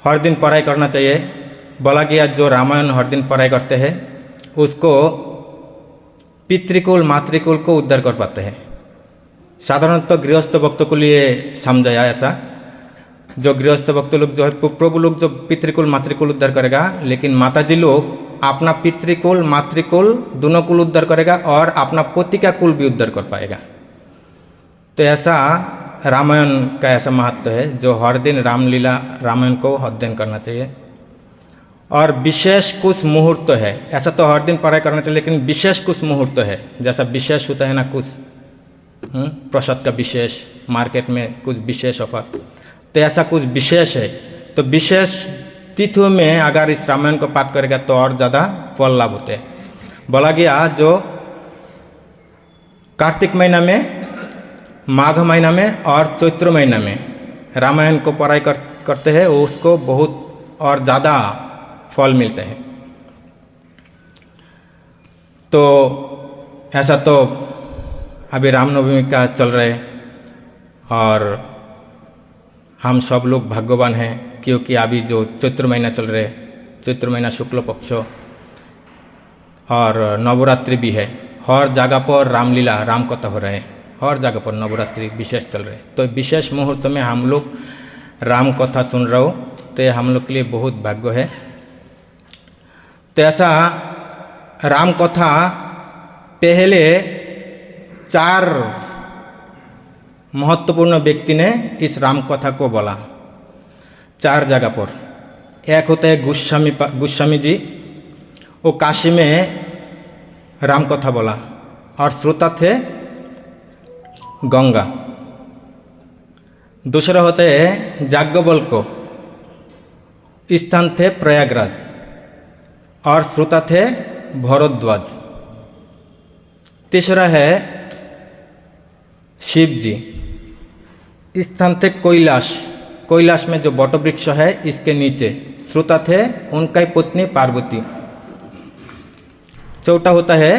हर दिन पढ़ाई करना चाहिए। बोला गया जो रामायण हर दिन पढ़ाई करते हैं उसको पितृकुल मातृकुल को उद्धार कर पाते हैं। साधारणतः गृहस्थ भक्तों के लिए समझाया ऐसा, जो गृहस्थ भक्त लोग जो है प्रभु लोग जो पितृकुल मातृकुल उद्धार करेगा, लेकिन माताजी लोग अपना पितृकुल मातृकुल दोनों कुल उद्धार करेगा और अपना पोती का कुल भी उद्धार कर पाएगा। तो ऐसा रामायण का ऐसा महत्व है जो हर दिन रामलीला रामायण को अध्ययन करना चाहिए। और विशेष कुछ मुहूर्त है, ऐसा तो हर दिन पढ़ाई करना चाहिए, लेकिन विशेष कुछ मुहूर्त है, जैसा विशेष होता है ना कुछ प्रसाद का विशेष, मार्केट में कुछ विशेष ऑफर, तो ऐसा कुछ विशेष है। तो विशेष तिथियों में अगर इस रामायण को पाठ करेगा तो और ज़्यादा फल लाभ होते हैं। बोला गया जो कार्तिक महीना में, माघ महीना में और चैत्र महीना में रामायण को पढ़ाई करते हैं उसको बहुत और ज़्यादा फल मिलते हैं। तो ऐसा तो अभी रामनवमी का चल रहा है और हम सब लोग भाग्यवान हैं, क्योंकि अभी जो चैत्र महीना चल रहा है, चैत्र महीना शुक्ल पक्ष और नवरात्रि भी है। हर जगह पर रामलीला राम कथा हो रहा है, हर जगह पर नवरात्रि विशेष चल रहे हैं। तो विशेष मुहूर्त में हम लोग राम कथा सुन रहे हो, तो ये हम लोग के लिए बहुत भाग्य है। तो ऐसा राम कथा पहले 4 महत्वपूर्ण व्यक्ति ने इस राम कथा को बोला 4 जगह पर। एक होता है गोस्वामी जी, वो काशी में राम कथा बोला और श्रोता थे गंगा। दूसरा होते हैं याज्ञवल्क्य, स्थान थे प्रयागराज और श्रोता थे भरद्वाज। तीसरा है शिव जी, स्थान थे कैलाश, कैलाश में जो वटवृक्ष है इसके नीचे, श्रोता थे उनका पत्नी पार्वती। चौथा होता है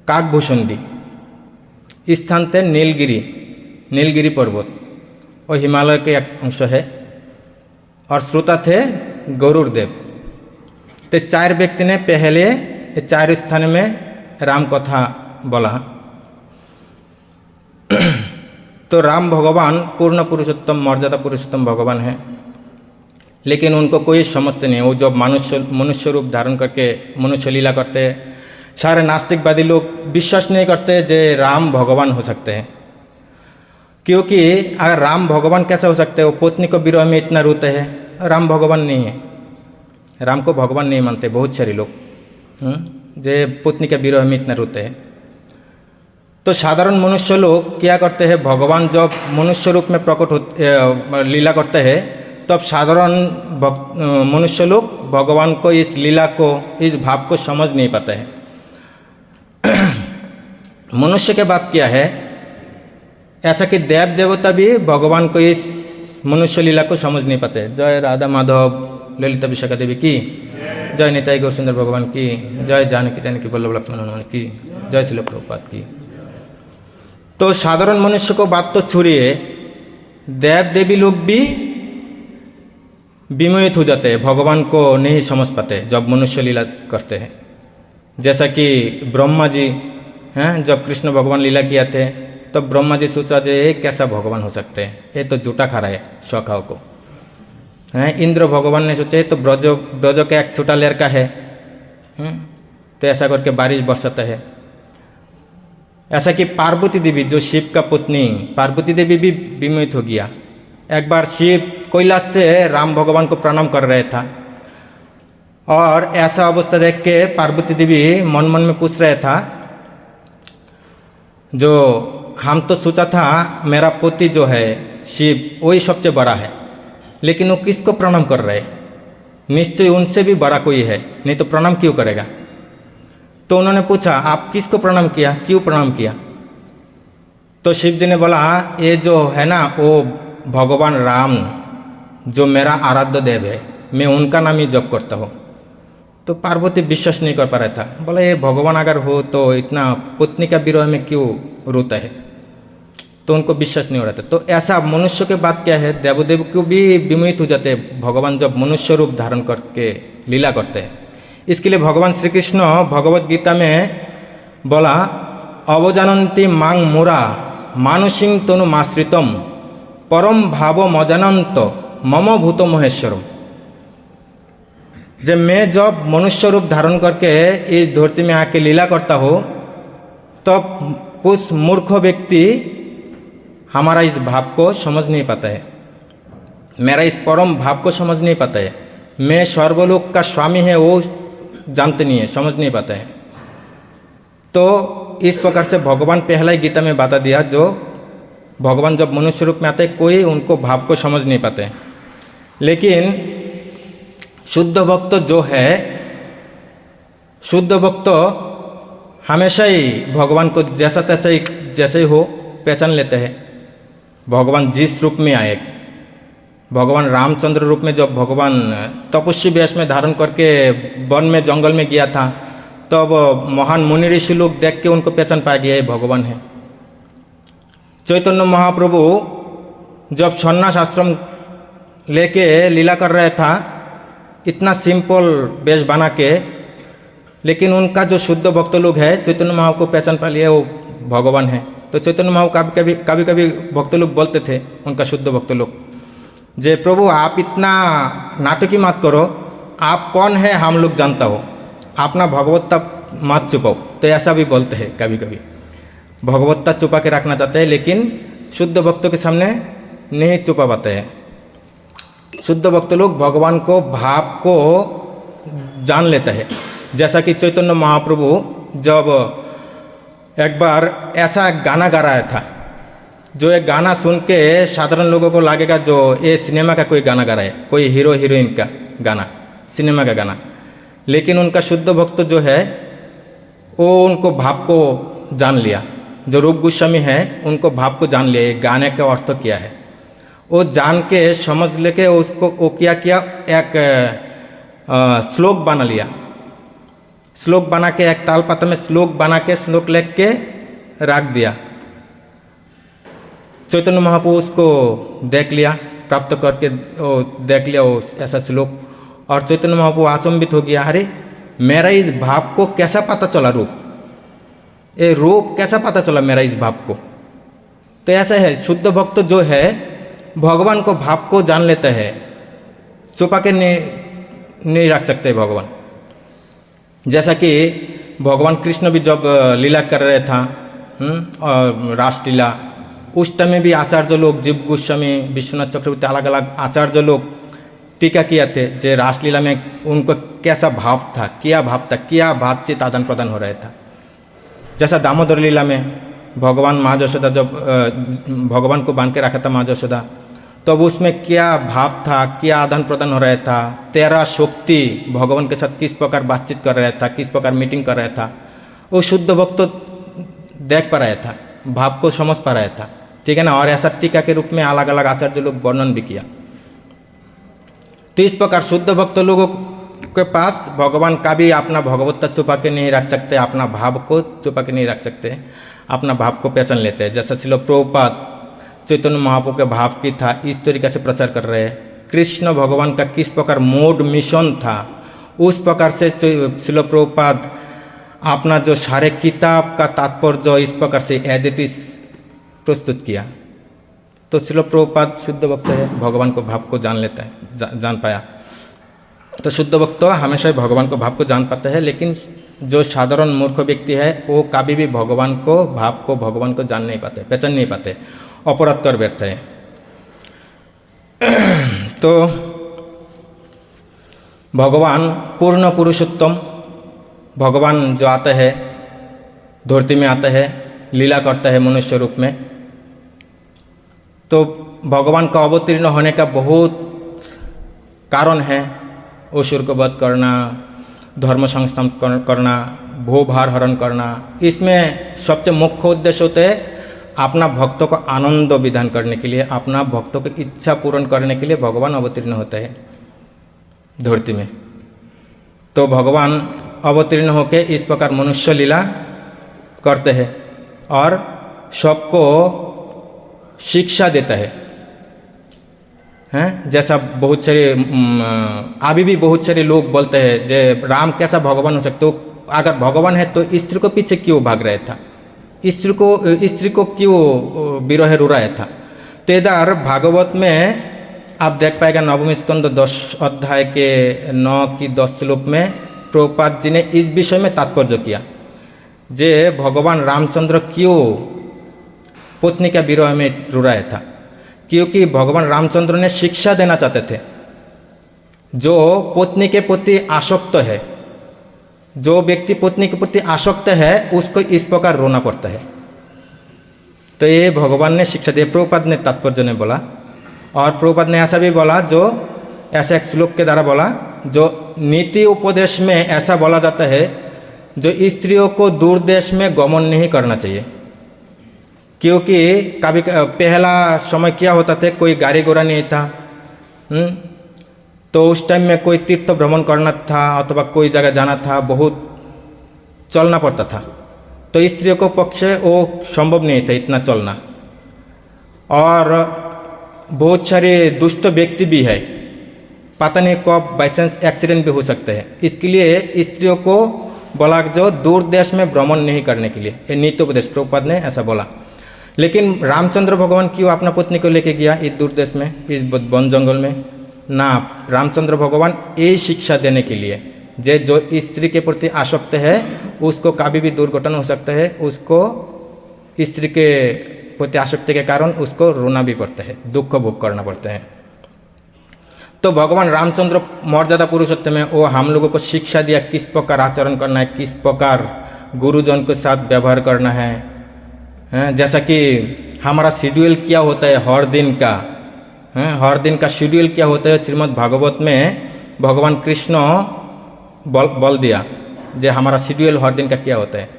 काकभूषुंडी, स्थान थे नीलगिरी, नीलगिरी पर्वत और हिमालय के एक अंश है और श्रोता थे गरुड़ देव। तो 4 व्यक्ति ने पहले 4 स्थान में राम कथा बोला। तो राम भगवान पूर्ण पुरुषोत्तम मर्यादा पुरुषोत्तम भगवान है, लेकिन उनको कोई समझते नहीं। वो जब मनुष्य रूप धारण करके मनुष्य लीला करते हैं, सारे नास्तिकवादी लोग विश्वास नहीं करते जे राम भगवान हो सकते हैं, क्योंकि अगर राम भगवान कैसे हो सकते हैं, वो पत्नी को विरह में इतना रोते हैं, राम भगवान नहीं है। राम को भगवान नहीं मानते बहुत सारे लोग, जे पत्नी के विरह में इतना रोते हैं। तो साधारण मनुष्य लोग क्या करते हैं, भगवान जब मनुष्य रूप में प्रकट होते लीला करते हैं, तब साधारण मनुष्य लोग भगवान को इस लीला को इस भाव को समझ नहीं पाते हैं। मनुष्य के बात क्या है, ऐसा कि देव देवता भी भगवान को इस मनुष्य लीला को समझ नहीं पाते। जय राधा माधव ललिता विशाखा देवी की जय, निताई गौर सुंदर भगवान की जय, जानकी वल्लभ लक्ष्मण हनुमान की जय, श्रील प्रभुपाद की। तो साधारण मनुष्य को बात तो छोड़िए, देव देवी लोग भी विमोहित हो जाते हैं, भगवान को नहीं समझ पाते जब मनुष्य लीला करते हैं। जैसा कि ब्रह्मा जी हैं, जब कृष्ण भगवान लीला किया थे तब ब्रह्मा जी सोचा जे ये कैसा भगवान हो सकते हैं, ये तो जूठा खा रहा है शौखाओं को हैं। इंद्र भगवान ने सोचे तो ब्रज का एक छोटा लड़का है, तो ऐसा करके बारिश बरसाता है। ऐसा कि पार्वती देवी जो शिव का पत्नी, पार्वती देवी भी विमोहित हो गया। एक बार शिव कैलाश से राम भगवान को प्रणाम कर रहे था और ऐसा अवस्था देख के पार्वती देवी मन मन में पूछ रहा था, जो हम तो सोचा था मेरा पति जो है शिव वही सबसे बड़ा है, लेकिन वो किसको प्रणाम कर रहे हैं, निश्चय उनसे भी बड़ा कोई है, नहीं तो प्रणाम क्यों करेगा। तो उन्होंने पूछा आप किसको प्रणाम किया, क्यों प्रणाम किया। तो शिव जी ने बोला ये जो है ना वो भगवान राम जो मेरा आराध्य देव है, मैं उनका नाम ही जप करता हूँ। तो पार्वती विश्वास नहीं कर पा रहा था, बोला ये भगवान अगर हो तो इतना पत्नी का विरह में क्यों रोता है। तो उनको विश्वास नहीं हो रहा था। तो ऐसा मनुष्य के बात क्या है, देवदेव को भी विमोहित हो जाते हैं भगवान जब मनुष्य रूप धारण करके लीला करते हैं। इसके लिए भगवान श्री कृष्ण भगवत गीता में बोला, अवजानन्ति मांग मुरा मानुषिंग तनु माश्रितम परम भाव मजानंत मम भूत महेश्वरम। जब मैं जब मनुष्य रूप धारण करके इस धरती में आके लीला करता हूँ, तब उस मूर्ख व्यक्ति हमारा इस भाव को समझ नहीं पाता है, मेरा इस परम भाव को समझ नहीं पाता है। मैं सर्वलोक का स्वामी है वो जानते नहीं है, समझ नहीं पाता है। तो इस प्रकार से भगवान पहला ही गीता में बता दिया, जो भगवान जब मनुष्य रूप में आते हैं कोई उनको भाव को समझ नहीं पाते। लेकिन शुद्ध भक्त जो है, शुद्ध भक्त हमेशा ही भगवान को जैसा तैसा ही जैसे ही हो पहचान लेते हैं। भगवान जिस रूप में आए, भगवान रामचंद्र रूप में जब भगवान तपस्वी वेश में धारण करके वन में जंगल में गया था, तब तो महान मुनि ऋषि लोग देख के उनको पहचान पा गया ये भगवान है। चैतन्य महाप्रभु जब सन्यास आश्रम लेके लीला कर रहा था, इतना सिंपल वेश बना के, लेकिन उनका जो शुद्ध भक्त लोग है चैतन्य महाप्रभु को पहचान पा लिया वो भगवान है। तो चैतन्य महाप्रभु कभी कभी भक्त लोग बोलते थे, उनका शुद्ध भक्त लोग, जे प्रभु आप इतना नाटकी मत करो, आप कौन है हम लोग जानता हो, अपना भगवत्ता मत छुपाओ। तो ऐसा भी बोलते हैं कभी कभी, भगवत्ता छुपा के रखना चाहते हैं, लेकिन शुद्ध भक्तों के सामने नहीं छुपा पाते हैं। शुद्ध भक्त लोग भगवान को भाव को जान लेते हैं। जैसा कि चैतन्य महाप्रभु जब एक बार ऐसा गाना गा रहा था, जो एक गाना सुन के साधारण लोगों को लगेगा जो ये सिनेमा का कोई गाना गा रहा है, कोई हीरो हीरोइन का गाना, सिनेमा का गाना। लेकिन उनका शुद्ध भक्त जो है वो उनको भाव को जान लिया। जो रूप गोस्वामी है उनको भाव को जान लिया, ये गाने का अर्थ क्या है वो जान के समझ लेके उसको वो क्या किया, एक श्लोक बना लिया। श्लोक बना के एक ताल पत्र में श्लोक बना के श्लोक लिख के रख दिया। चैतन्य महाप्रभु उसको देख लिया, प्राप्त करके वो देख लिया वो ऐसा श्लोक, और चैतन्य महाप्रभु अचंभित हो गया, अरे मेरा इस भाव को कैसा पता चला, रूप ये रूप कैसा पता चला मेरा इस भाव को। तो ऐसा है शुद्ध भक्त जो है भगवान को भाव को जान लेते हैं, छुपा के नहीं रख सकते भगवान। जैसा कि भगवान कृष्ण भी जब लीला कर रहे था और रासलीला, उस टाइम में भी आचार्य लोग, जीव गोस्वामी, विश्वनाथ चक्रवर्ती, अलग अलग आचार्य लोग टीका किया थे जे रासलीला में उनको कैसा भाव था, क्या भाव था, क्या बातचीत आदान प्रदान हो रहा था। जैसा दामोदर लीला में भगवान माँ यशोदा जब भगवान को बांध के रखा था माँ यशोदा, तब उसमें क्या भाव था, क्या आदान प्रदान हो रहा था, 13 शक्ति भगवान के साथ किस प्रकार बातचीत कर रहा था, किस प्रकार मीटिंग कर रहा था, वो शुद्ध भक्त तो देख पा रहा था, भाव को समझ पा रहा था, ठीक है ना। और ऐसा टीका के रूप में अलग अलग आचार्य लोग वर्णन भी किया। तो इस प्रकार शुद्ध भक्त लोगों के पास भगवान का भी अपना भगवत्ता छुपा के नहीं रख सकते, अपना भाव को छुपा के नहीं रख सकते, अपना भाव को पहचान लेते हैं। जैसा श्रील प्रभुपाद चैतन्य महाप्रभु के भाव की था, इस तरीके से प्रचार कर रहे हैं। कृष्ण भगवान का किस प्रकार मोड मिशन था, उस प्रकार से श्रील प्रभुपाद अपना जो सारे किताब का तात्पर्य इस प्रकार से एज इट इज प्रस्तुत किया। तो श्रील प्रभुपाद शुद्ध भक्त है, भगवान को भाव को जान लेता है, जान पाया। तो शुद्ध भक्त हमेशा ही भगवान को भाव को जान पाता है, लेकिन जो साधारण मूर्ख व्यक्ति है वो कभी भी भगवान को भाव को भगवान को जान नहीं पाते, पहचान नहीं पाते, अपराध कर बैठते हैं। तो भगवान पूर्ण पुरुषोत्तम भगवान जो आता है धरती में आता है, लीला करता है मनुष्य रूप में, तो भगवान का अवतीर्ण होने का बहुत कारण है। असुर को वध करना, धर्म संस्थापन करना, भूभार हरण करना, इसमें सबसे मुख्य उद्देश्य होते हैं अपना भक्तों को आनंद विधान करने के लिए, अपना भक्तों की इच्छा पूर्ण करने के लिए भगवान अवतीर्ण होते हैं धरती में। तो भगवान अवतीर्ण होकर इस प्रकार मनुष्य लीला करते हैं और सबको शिक्षा देता है। हैं जैसा बहुत सारे अभी भी बहुत सारे लोग बोलते हैं जे राम कैसा भगवान हो सकते हो, अगर भगवान है तो स्त्री को पीछे क्यों भाग रहा था, स्त्री को क्यों विरह रो रहा था। तो इधर भागवत में आप देख पाएगा नवम स्कंद 10 अध्याय के 9 की 10 श्लोक में प्रभुपाद जी ने इस विषय में तात्पर्य किया जे भगवान रामचंद्र क्यों पत्नी का विरह में रो रहा था, क्योंकि भगवान रामचंद्र ने शिक्षा देना चाहते थे। जो पत्नी के प्रति आसक्त है, जो व्यक्ति पत्नी के प्रति आसक्त है, उसको इस प्रकार रोना पड़ता है। तो ये भगवान ने शिक्षा दी, प्रभुपाद ने तात्पर्य ने बोला। और प्रभुपाद ने ऐसा भी बोला, जो ऐसा एक श्लोक के द्वारा बोला, जो नीति उपदेश में ऐसा बोला जाता है जो स्त्रियों को दूर देश में गमन नहीं करना चाहिए। क्योंकि कभी पहला समय क्या होता था, कोई गाड़ी घोड़ा नहीं था, तो उस टाइम में कोई तीर्थ भ्रमण करना था अथवा कोई जगह जाना था, बहुत चलना पड़ता था। तो स्त्रियों को पक्ष वो संभव नहीं था इतना चलना। और बहुत सारे दुष्ट व्यक्ति भी है, पता नहीं कब बाई चांस एक्सीडेंट भी हो सकते हैं। इसके लिए स्त्रियों को बोला जो दूर देश में भ्रमण नहीं करने के लिए, ये नीतोपदेश प्रभुपाद ने ऐसा बोला। लेकिन रामचंद्र भगवान क्यों अपना पत्नी को लेके गया इस दूर देश में, इस वन जंगल में ना? रामचंद्र भगवान ये शिक्षा देने के लिए जे जो स्त्री के प्रति आसक्त है उसको कभी भी दुर्घटना हो सकता है, उसको स्त्री के प्रति आसक्ति के कारण उसको रोना भी पड़ता है, दुख भोग करना पड़ता है। तो भगवान रामचंद्र मर्यादा पुरुषोत्तम में वो हम लोगों को शिक्षा दिया किस प्रकार आचरण करना है, किस प्रकार गुरुजन के साथ व्यवहार करना है। जैसा कि हमारा शेड्यूल क्या होता है हर दिन का, हर दिन का शेड्यूल क्या होता है, श्रीमद् भागवत में भगवान कृष्ण बल दिया जे हमारा शेड्यूल हर दिन का क्या होता है।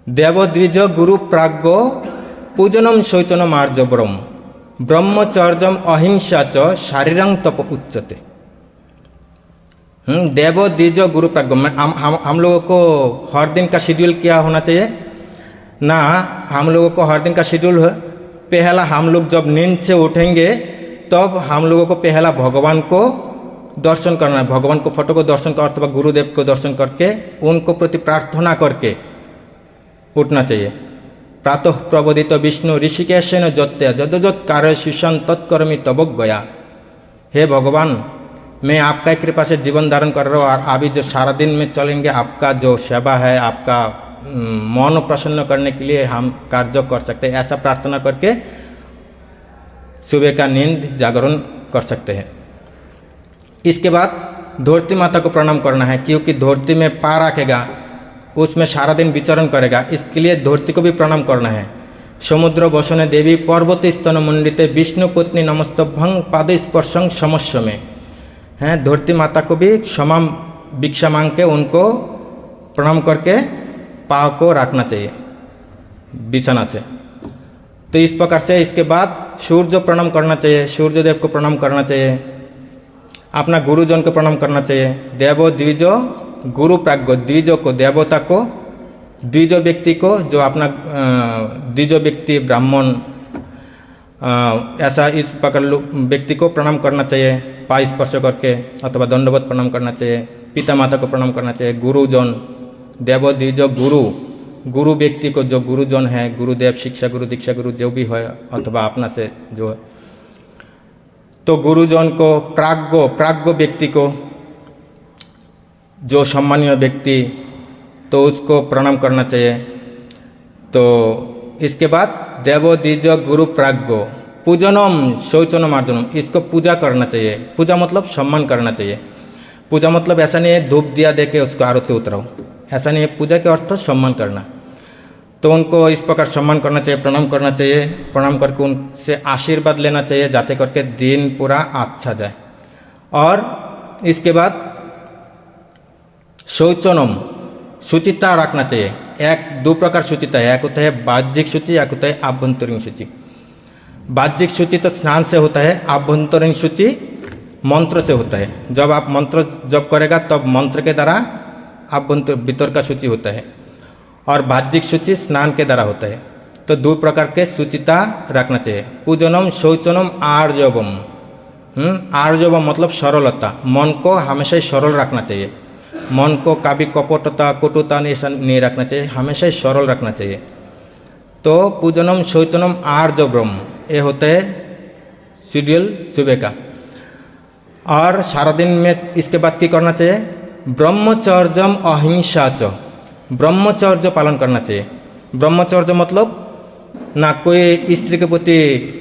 देवद्विज गुरु प्राज्ञो पूजनम शौचनम आर्जवरम ब्रह्मचर्यम अहिंसा च शारीरं तप उच्चते। देवद्विज गुरु प्राज्ञ, हम लोगों को हर दिन का शेड्यूल क्या होना चाहिए ना? हम लोगों को हर दिन का शेड्यूल पहला हम लोग जब नींद से उठेंगे तब हम लोगों को पहला भगवान को दर्शन करना है, भगवान को फोटो को दर्शन कर अथवा गुरुदेव को दर्शन करके उनको प्रति प्रार्थना करके उठना चाहिए। प्रातः प्रबोधित विष्णु ऋषिकेशन जत्या जदजत कार्य शिशन तत्कर्मी तब गया। हे भगवान, मैं आपका कृपा से जीवन धारण कर रहा हूँ और अभी जो सारा दिन में चलेंगे आपका जो सेवा है, आपका मन प्रसन्न करने के लिए हम कार्य कर सकते हैं। ऐसा प्रार्थना करके सुबह का नींद जागरण कर सकते हैं। इसके बाद धरती माता को प्रणाम करना है, क्योंकि धरती में पा रखेगा उसमें सारा दिन विचरण करेगा, इसके लिए धरती को भी प्रणाम करना है। समुद्र बसने देवी पर्वत स्तन मंडिते विष्णु पत्नी नमस्तभंग पाद स्पर्शं समस्या में हैं। धरती माता को भी क्षमा भिक्षा मांग के उनको प्रणाम करके पाँव को रखना चाहिए बिछाना से। तो इस प्रकार से इसके बाद सूर्य प्रणाम करना चाहिए, सूर्य देव को प्रणाम करना चाहिए, अपना गुरुजन को प्रणाम करना चाहिए। देवो द्विजो गुरु प्राज्ञ, द्विजो को देवता को, द्विजो व्यक्ति को जो अपना द्विजो व्यक्ति ब्राह्मण ऐसा इस प्रकार व्यक्ति को प्रणाम करना चाहिए, पाँव स्पर्श करके अथवा दंडवत प्रणाम करना चाहिए। पिता माता को प्रणाम करना चाहिए। गुरुजन देवो द्विजो गुरु व्यक्ति को जो गुरुजन है, गुरुदेव शिक्षा गुरु दीक्षा गुरु जो भी है अथवा अपना से जो है, तो गुरुजन को, प्राज्ञ व्यक्ति को जो सम्मानीय व्यक्ति, तो उसको प्रणाम करना चाहिए। तो इसके बाद देवो द्विज गुरु प्राज्ञ पूजनम शौचनम अर्जनम, इसको पूजा करना चाहिए। पूजा मतलब सम्मान करना चाहिए। पूजा मतलब ऐसा नहीं है धूप दिया दे के उसको आरती उतराओ, ऐसा नहीं है। पूजा के अर्थ सम्मान करना। तो उनको इस प्रकार सम्मान करना चाहिए, प्रणाम करना चाहिए। प्रणाम करके उनसे आशीर्वाद लेना चाहिए जाते करके दिन पूरा अच्छा जाए। और इसके बाद शौचनम, शुचिता रखना चाहिए। दो प्रकार शुचिता है, एक होता है बाह्यिक शुचि, एक होता है आभ्यंतरीण शुचि। बाह्यिक शुचि तो स्नान से होता है, आभ्यंतरीण शुचि मंत्र से होता है। जब आप मंत्र जप करेगा तब मंत्र के द्वारा आभ्यंतर भीतर का शुचि होता है, और बाह्यिक शुचि स्नान के द्वारा होता है। तो 2 प्रकार के शुचिता रखना चाहिए, पूजनम शौचनम आर्जवम। आर्जवम मतलब सरलता, मन को हमेशा ही सरल रखना चाहिए, मन को कभी कपटता कटुता नहीं रखना चाहिए, हमेशा ही सरल रखना चाहिए। तो पूजनम शौचनम आर्जवम ये होते है शेड्यूल सुबह का। और सारा दिन में इसके बाद की करना चाहिए, ब्रह्मचर्यम अहिंसा च, ब्रह्मचर्य पालन करना चाहिए। ब्रह्मचर्य मतलब ना कोई स्त्री के प्रति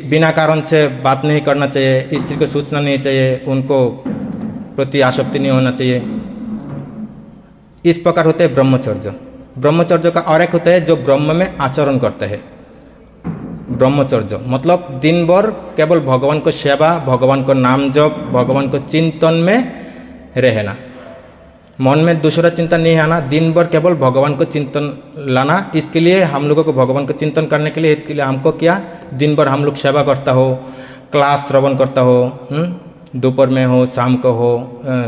बिना कारण से बात नहीं करना चाहिए, स्त्री को सोचना नहीं चाहिए, उनको प्रति आसक्ति नहीं होना चाहिए। इस प्रकार होते हैं ब्रह्मचर्य। ब्रह्मचर्य का और एक होता है जो ब्रह्म में आचरण करते हैं। ब्रह्मचर्य मतलब दिन भर केवल भगवान को सेवा, भगवान को नाम जप, भगवान को चिंतन में रहना, मन में दूसरा चिंतन नहीं आना, दिन भर केवल भगवान को चिंतन लाना। इसके लिए हम लोगों को भगवान को चिंतन करने के लिए इसके लिए हमको क्या, दिन भर हम लोग सेवा करता हो, क्लास श्रवण करता हो, दोपहर में हो, शाम को हो,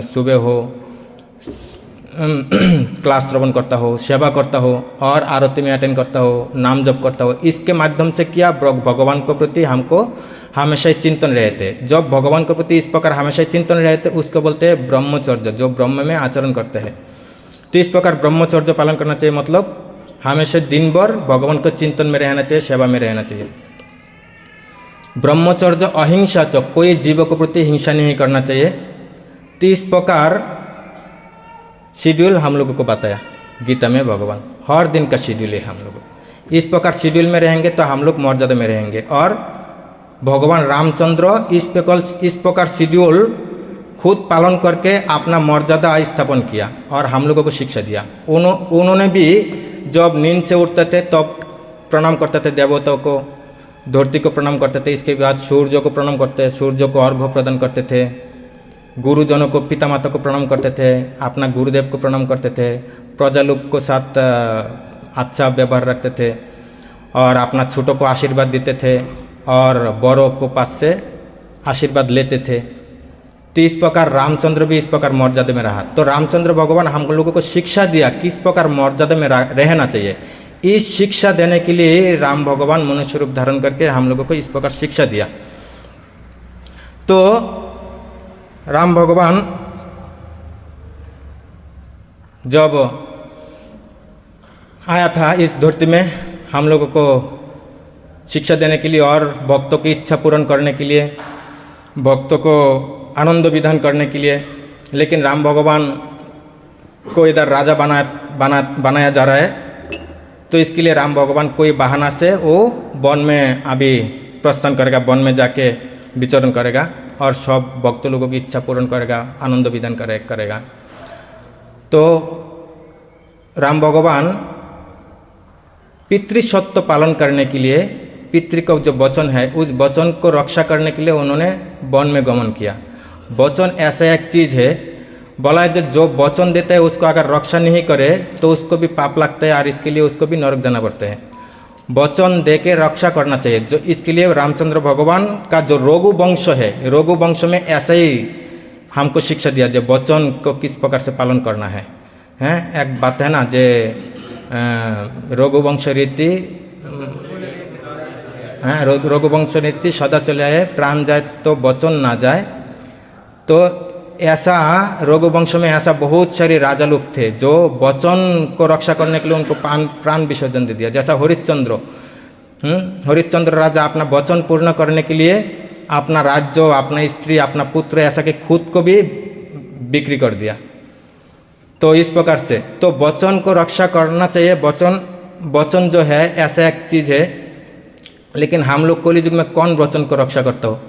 सुबह हो, क्लास श्रवण करता हो, सेवा करता हो और आरती में अटेंड करता हो, नाम जप करता हो। इसके माध्यम से क्या भगवान के प्रति हमको हमेशा ही चिंतन रहते। जब भगवान के प्रति इस प्रकार हमेशा चिंतन रहते उसको बोलते हैं ब्रह्मचर्य, जो ब्रह्म में आचरण करते हैं। तो इस प्रकार ब्रह्मचर्य पालन करना चाहिए, मतलब हमेशा दिन भर भगवान के चिंतन में रहना चाहिए, सेवा में रहना चाहिए। ब्रह्मचर्य अहिंसा च, कोई जीव के प्रति हिंसा नहीं करना चाहिए। तो इस प्रकार शेड्यूल हम लोगों को बताया गीता में, भगवान हर दिन का शेड्यूल है हम लोग। इस प्रकार शेड्यूल में रहेंगे तो हम लोग मर्यादा में रहेंगे। और भगवान रामचंद्र इस प्रकार शेड्यूल खुद पालन करके अपना मर्यादा स्थापन किया और हम लोगों को शिक्षा दिया। उन्होंने भी जब नींद से उठते थे तब प्रणाम करते थे देवताओं को, धरती को प्रणाम करते थे, इसके बाद सूर्य को प्रणाम करते, सूर्य को अर्घ्य प्रदान करते थे, गुरुजनों को, पिता माता को प्रणाम करते थे, अपना गुरुदेव को प्रणाम करते थे, प्रजा लोग को साथ अच्छा व्यवहार रखते थे और अपना छोटों को आशीर्वाद देते थे और बड़ों को पास से आशीर्वाद लेते थे। तो इस प्रकार रामचंद्र भी इस प्रकार मर्यादा में रहा। तो रामचंद्र भगवान हम लोगों को शिक्षा दिया किस प्रकार मर्यादा में रहना चाहिए। इस शिक्षा देने के लिए राम भगवान मनुष्य रूप धारण करके हम लोगों को इस प्रकार शिक्षा दिया। तो राम भगवान जब आया था इस धरती में हम लोगों को शिक्षा देने के लिए और भक्तों की इच्छा पूर्ण करने के लिए, भक्तों को आनंद विधान करने के लिए, लेकिन राम भगवान को इधर राजा बनाया जा रहा है। तो इसके लिए राम भगवान कोई बहाना से वो वन में अभी प्रस्थान करेगा, वन में जाके विचरण करेगा और सब भक्त लोगों की इच्छा पूर्ण करेगा, आनंद विधान करेगा। तो राम भगवान पितृसत्व पालन करने के लिए, पितृ का जो वचन है उस वचन को रक्षा करने के लिए उन्होंने वन में गमन किया। वचन ऐसा एक चीज़ है, बोला है जो वचन देता है उसको अगर रक्षा नहीं करे तो उसको भी पाप लगता है और इसके लिए उसको भी नरक जाना पड़ता है। वचन दे के रक्षा करना चाहिए। जो इसके लिए रामचंद्र भगवान का जो रघु वंश है, रघु वंश में ऐसा ही हमको शिक्षा दिया जो वचन को किस प्रकार से पालन करना है। एक बात है ना जे रघुवंश रीति, रघुवंश रीति सदा चले आए, प्राण जाए तो वचन ना जाए। तो ऐसा रघुवंश में ऐसा बहुत सारे राजा लोग थे जो वचन को रक्षा करने के लिए उनको प्राण विसर्जन दे दिया। जैसा हरिश्चंद्र, हरिश्चंद्र राजा अपना वचन पूर्ण करने के लिए अपना राज्य, अपना स्त्री, अपना पुत्र ऐसा कि खुद को भी बिक्री कर दिया। तो इस प्रकार से तो वचन को रक्षा करना चाहिए। वचन जो है ऐसा एक चीज़ है, लेकिन हम लोग कलियुग में कौन वचन को रक्षा करता हो?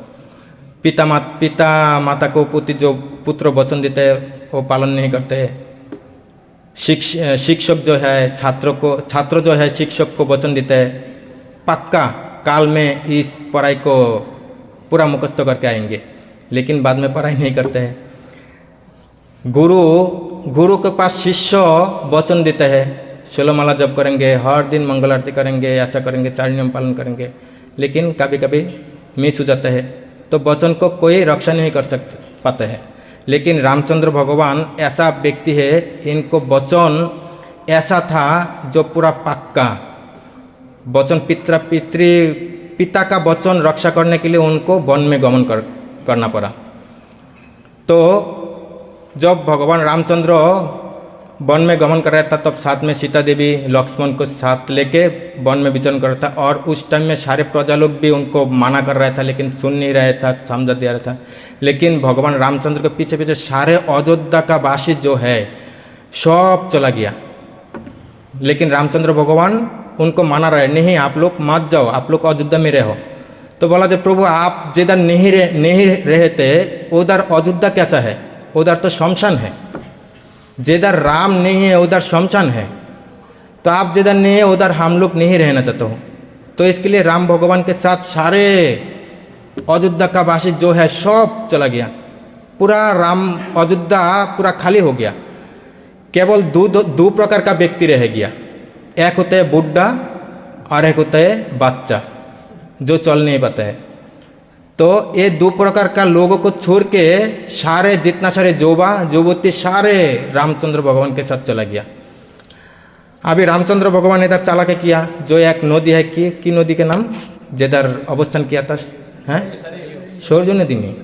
पिता माता को प्रति जो पुत्र वचन देते हैं वो पालन नहीं करते हैं। शिक्षक जो है छात्र जो है शिक्षक को वचन देते हैं पक्का काल में इस पढ़ाई को पूरा मुखस्त करके आएंगे, लेकिन बाद में पढ़ाई नहीं करते हैं। गुरु के पास शिष्य वचन देते हैं 16 माला जप करेंगे, हर दिन मंगल आरती करेंगे, ऐसा करेंगे, 4 नियम पालन करेंगे, लेकिन कभी कभी मिस हो जाता है। तो वचन को कोई रक्षा नहीं कर पाते हैं। लेकिन रामचंद्र भगवान ऐसा व्यक्ति है, इनको वचन ऐसा था जो पूरा पक्का, वचन पिता का वचन रक्षा करने के लिए उनको वन में गमन करना पड़ा। तो जब भगवान रामचंद्र वन में गमन कर रहा था तब साथ में सीता देवी लक्ष्मण को साथ लेके वन में विचरण कर रहा था, और उस टाइम में सारे प्रजा लोग भी उनको माना कर रहा था लेकिन सुन नहीं रहा था, समझा दे रहा था। लेकिन भगवान रामचंद्र के पीछे पीछे सारे अयोध्या का वासी जो है सब चला गया, लेकिन रामचंद्र भगवान उनको माना रहे, नहीं आप लोग मत जाओ, आप लोग अयोध्या में रहो। तो बोला जब प्रभु आप जिधर नहीं रहते उधर अयोध्या कैसा है, उधर तो शमशान है, जिधर राम नहीं है उधर शमशान है, तो आप जिधर नहीं है उधर हम लोग नहीं रहना चाहते हो। तो इसके लिए राम भगवान के साथ सारे अयोध्या का वासी जो है सब चला गया, पूरा अयोध्या पूरा खाली हो गया। केवल दो प्रकार का व्यक्ति रह गया, एक होता है बुढ़ा और एक होता है बच्चा जो चल नहीं पाता है। तो ये दो प्रकार का लोगों को छोड़ के सारे जितना सारे युवती सारे रामचंद्र भगवान के साथ चला गया। अभी रामचंद्र भगवान इधर चला के किया, जो एक नदी है की नदी के नाम जिधर अवस्थान किया था, हैं सरजू नदी में,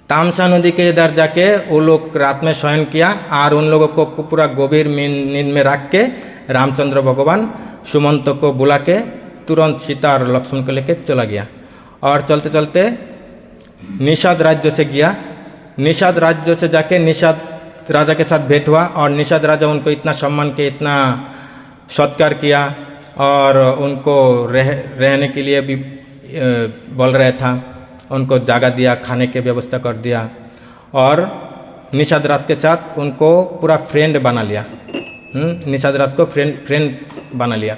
तामसा नदी के इधर जाके वो लोग रात में शयन किया, और उन लोगों को पूरा गंभीर नींद में रख के रामचंद्र भगवान सुमंत को बुला के तुरंत सीता और लक्ष्मण को लेके चला गया। और चलते चलते निषाद राज्य से गया, निषाद राज्य से जाके निषाद राजा के साथ भेंट हुआ, और निषाद राजा उनको इतना सम्मान के इतना सत्कार किया, और उनको रहने के लिए भी बोल रहा था, उनको जगह दिया, खाने की व्यवस्था कर दिया, और निषाद राज के साथ उनको पूरा फ्रेंड बना लिया। निषाद राज को फ्रेंड बना लिया।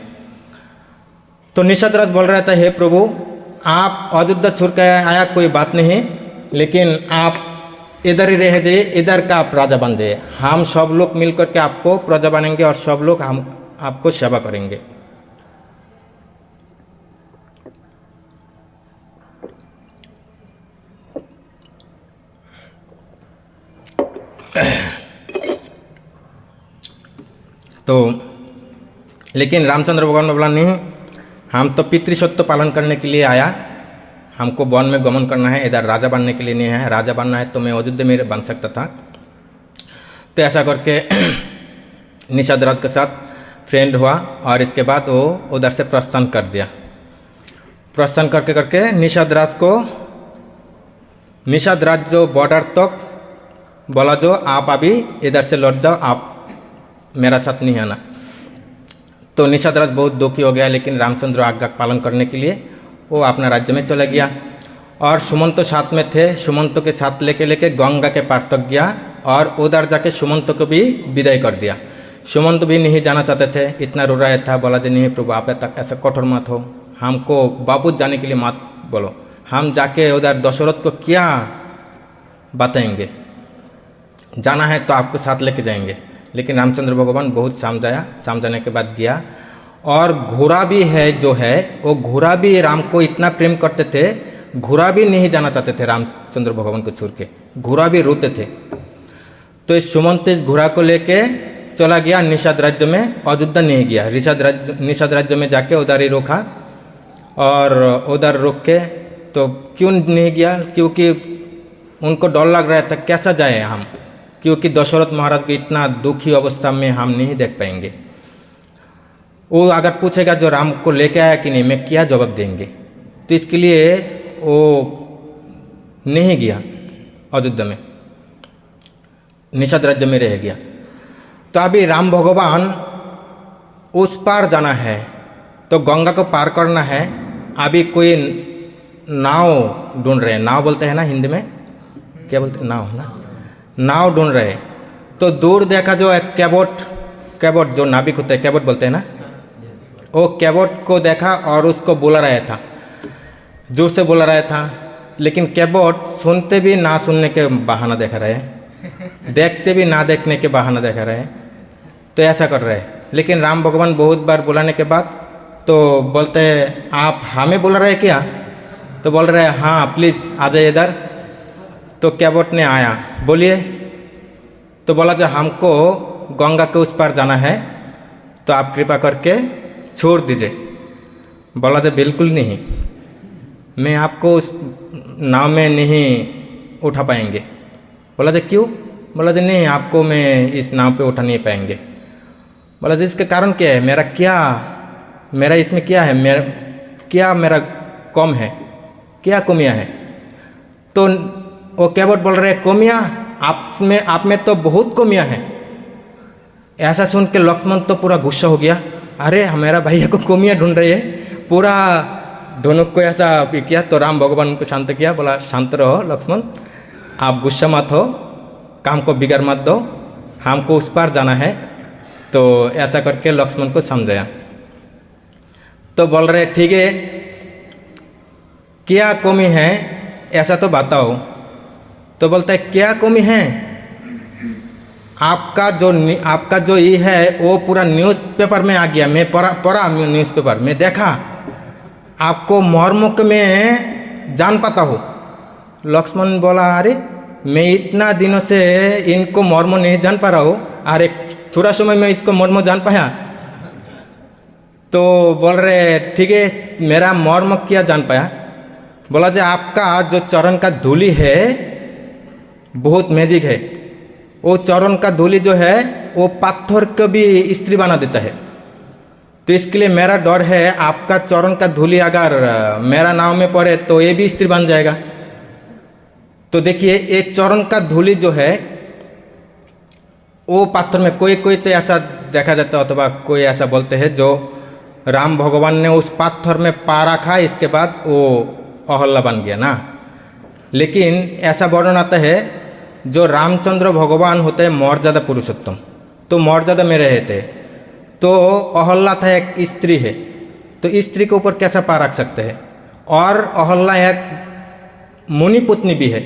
तो निषाद राज बोल रहा था, हे प्रभु आप अयोध्या छोड़ के आया कोई बात नहीं, लेकिन आप इधर ही रह जाइए, इधर का आप राजा बन जाइए, हम सब लोग मिलकर के आपको प्रजा बनेंगे और सब लोग हम आपको सेवा करेंगे। तो लेकिन रामचंद्र भगवान ने बोला नहीं, हम तो पितृसत्व पालन करने के लिए आया, हमको वन में गमन करना है, इधर राजा बनने के लिए नहीं है। राजा बनना है तो मैं अयोध्या में बन सकता था। तो ऐसा करके निषाद राज के साथ फ्रेंड हुआ, और इसके बाद वो उधर से प्रस्थान कर दिया। प्रस्थान करके करके निषाद राज जो बॉर्डर तक बोला, जो आप अभी इधर से लौट जाओ, आप मेरा साथ नहीं आना। तो निषाद राज बहुत दुखी हो गया, लेकिन रामचंद्र आज्ञा पालन करने के लिए वो अपना राज्य में चला गया। और सुमंत साथ में थे, सुमंत के साथ लेके गंगा के पार तक गया, और उधर जाके सुमंत को भी विदाई कर दिया। सुमंत भी नहीं जाना चाहते थे, इतना रो रहा था, बोला जी नहीं प्रभु आप तक ऐसा कठोर मत हो, हमको वापस जाने के लिए मत बोलो, हम जाके उधर दशरथ को क्या बताएंगे, जाना है तो आपको साथ लेके जाएंगे। लेकिन रामचंद्र भगवान बहुत समझाने के बाद गया। और घोड़ा भी है जो है, वो घोड़ा भी राम को इतना प्रेम करते थे, घोड़ा भी नहीं जाना चाहते थे रामचंद्र भगवान को छोड़ के, घोड़ा भी रोते थे। तो इस सुमंत इस घोड़ा को लेके चला गया निषाद राज्य में, अयोध्या नहीं गया। निषाद राज्य में जाके उधर ही रोका, और उधर रोक के तो क्यों नहीं गया, क्योंकि उनको डर लग रहा था कैसा जाए हम, क्योंकि दशरथ महाराज की इतना दुखी अवस्था में हम नहीं देख पाएंगे। वो अगर पूछेगा जो राम को लेके आया कि नहीं, मैं क्या जवाब देंगे। तो इसके लिए वो नहीं गया अयोध्या में, निषाद राज्य में रह गया। तो अभी राम भगवान उस पार जाना है, तो गंगा को पार करना है। अभी कोई नाव ढूंढ रहे हैं, नाव बोलते हैं ना हिंदी में, क्या बोलते हैं, नाव ना, नाव ढूंढ रहे। तो दूर देखा जो एक कैबोट जो नाविक होता है, कैबोट बोलते हैं ना, वो कैबोट को देखा और उसको बुला रहा था, जोर से बुला रहा था। लेकिन कैबोट सुनते भी ना सुनने के बहाना देखा रहे, देखते भी ना देखने के बहाना देखा रहे, तो ऐसा कर रहे। लेकिन राम भगवान बहुत बार बुलाने के बाद तो बोलते हैं आप हमें बुला रहे क्या, तो बोल रहे हैं हाँ प्लीज़ आ जाइए इधर। तो कैबोट ने आया, बोलिए। तो बोला जो हमको गंगा के उस पार जाना है, तो आप कृपा करके छोड़ दीजिए। बोला जे बिल्कुल नहीं, मैं आपको उस नाव में नहीं उठा पाएंगे। बोला जे क्यों? बोला जे नहीं, आपको मैं इस नाव पे उठा नहीं पाएंगे। बोला जी इसके कारण क्या है? मेरा इसमें क्या है? मेरा कम है, क्या कमियां हैं? तो वो कैबोट बोल रहे कमियां? आप में तो बहुत कमियां हैं। ऐसा सुन के लक्ष्मण तो पूरा गुस्सा हो गया। अरे हमारा भैया को कमियां ढूंढ रही है। पूरा दोनों को ऐसा किया तो राम भगवान उनको शांत किया। बोला शांत रहो लक्ष्मण, आप गुस्सा मत हो, काम को बिगाड़ मत दो, हमको उस पार जाना है। तो ऐसा करके लक्ष्मण को समझाया। तो बोल रहे ठीक है, क्या कमी है ऐसा तो बताओ। तो बोलता है क्या कमी है? आपका जो ये है वो पूरा न्यूज़पेपर में आ गया। मैं पढ़ा न्यूज़पेपर में देखा, आपको मर्म में जान पाता हो। लक्ष्मण बोला अरे मैं इतना दिनों से इनको मर्म नहीं जान पा रहा हूँ, अरे थोड़ा समय में इसको मर्म जान पाया। तो बोल रहे ठीक है, मेरा मर्म क्या जान पाया? बोला जे आपका जो चरण का धूली है बहुत मैजिक है। वो चरण का धूली जो है वो पत्थर को भी स्त्री बना देता है। तो इसके लिए मेरा डर है आपका चरण का धूली अगर मेरा नाव में पड़े तो ये भी स्त्री बन जाएगा। तो देखिए ये चरण का धूली जो है वो पत्थर में कोई तो ऐसा देखा जाता है, अथवा कोई ऐसा बोलते हैं जो राम भगवान ने उस पत्थर में पा रखा, इसके बाद वो अहल्ला बन गया ना। लेकिन ऐसा वर्णन आता है जो रामचंद्र भगवान होते हैं मर्यादा पुरुषोत्तम, तो मर्यादा में रहे थे। तो अहल्ला था एक स्त्री है, तो स्त्री के ऊपर कैसा पा रख सकते हैं? और अहल्ला एक मुनि पुतनी भी है,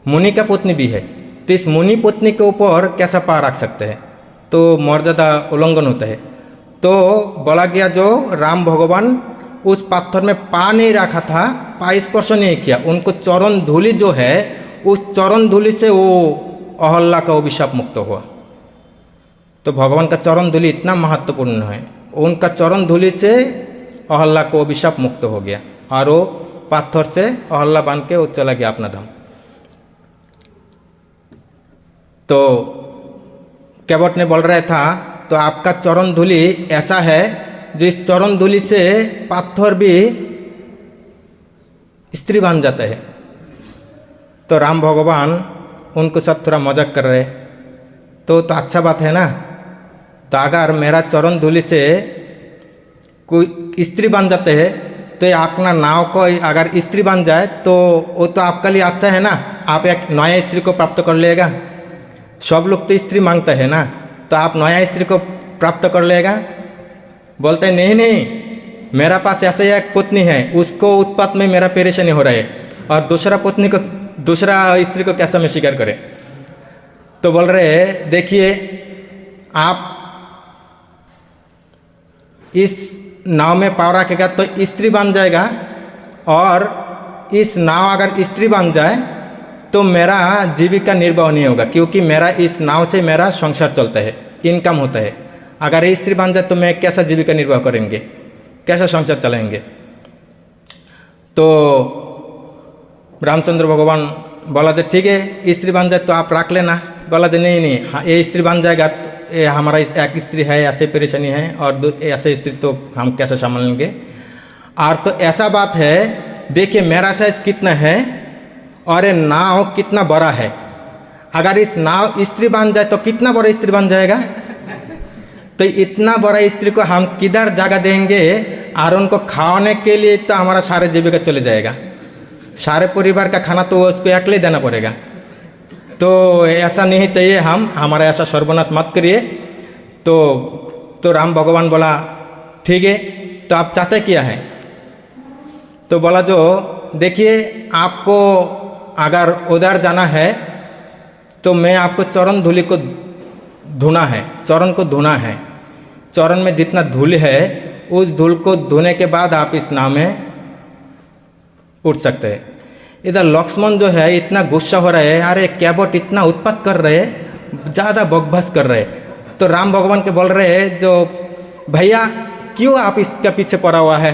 मुनि का पुतनी भी है। तो इस मुनि पुतनी के ऊपर कैसा पा रख सकते हैं? तो मर्यादा उल्लंघन होता है। तो बोला गया जो राम भगवान उस पत्थर में पा नहीं रखा था, पा स्पर्श नहीं किया, उनको चरण धूलि जो है उस चरण धूलि से वो अहल्ला का अभिशाप मुक्त हुआ। तो भगवान का चरण धूलि इतना महत्वपूर्ण है, उनका चरण धूलि से अहल्ला को अभिशाप मुक्त हो गया और वो पत्थर से अहल्ला बन के वो चला गया अपना धाम। तो कैबोट ने बोल रहा था तो आपका चरण धूलि ऐसा है जो इस चरण धूलि से पत्थर भी स्त्री बन जाता है। तो राम भगवान उनको सब थोड़ा मजाक कर रहे, तो अच्छा बात है ना। तो अगर मेरा चरण धूलि से कोई स्त्री बन जाते हैं तो अपना नाव को अगर स्त्री बन जाए तो वो तो आपके लिए अच्छा है ना, आप एक नया स्त्री को प्राप्त कर लेगा। सब लोग तो स्त्री मांगता है ना, तो आप नया स्त्री को प्राप्त कर लेगा। बोलते हैं नहीं, मेरा पास ऐसे एक पत्नी है, उसको उत्पात में मेरा परेशानी हो रहा है, और दूसरा स्त्री को कैसा मैं स्वीकार करें? तो बोल रहे देखिए आप इस नाव में पाव रखेगा तो स्त्री बन जाएगा, और इस नाव अगर स्त्री बन जाए तो मेरा जीविका निर्वाह नहीं होगा, क्योंकि मेरा इस नाव से मेरा संसार चलता है, इनकम होता है। अगर ये स्त्री बन जाए तो मैं कैसा जीविका निर्वाह करेंगे, कैसा संसार चलाएंगे? तो रामचंद्र भगवान बोला जे ठीक है स्त्री बन जाए तो आप रख लेना। बोला जे नहीं, हाँ ये स्त्री बन जाएगा तो ये हमारा एक स्त्री है, ऐसे परेशानी है, और ऐसे स्त्री तो हम कैसे संभाल लेंगे? और तो ऐसा बात है, देखिए मेरा साइज कितना है और ये नाव कितना बड़ा है। अगर इस नाव स्त्री बन जाए तो कितना बड़ा स्त्री बन जाएगा? तो इतना बड़ा स्त्री को हम किधर जगह देंगे? और उनको खाने के लिए तो हमारा सारे जीविका चले जाएगा, सारे परिवार का खाना तो उसको अकेले देना पड़ेगा। तो ऐसा नहीं चाहिए, हमारा ऐसा सर्वनाश मत करिए। तो राम भगवान बोला ठीक है, तो आप चाहते क्या है? तो बोला जो देखिए आपको अगर उधर जाना है तो मैं आपको चरण धूलि को धोना है, चरण को धोना है। चरण में जितना धूल है उस धूल को धोने के बाद आप इस नाव में उठ सकते हैं। इधर लक्ष्मण जो है इतना गुस्सा हो रहा है, अरे कैबोट इतना उत्पात कर रहे, ज़्यादा बकवास कर रहे। तो राम भगवान के बोल रहे हैं जो भैया क्यों आप इसके पीछे पड़ा हुआ है,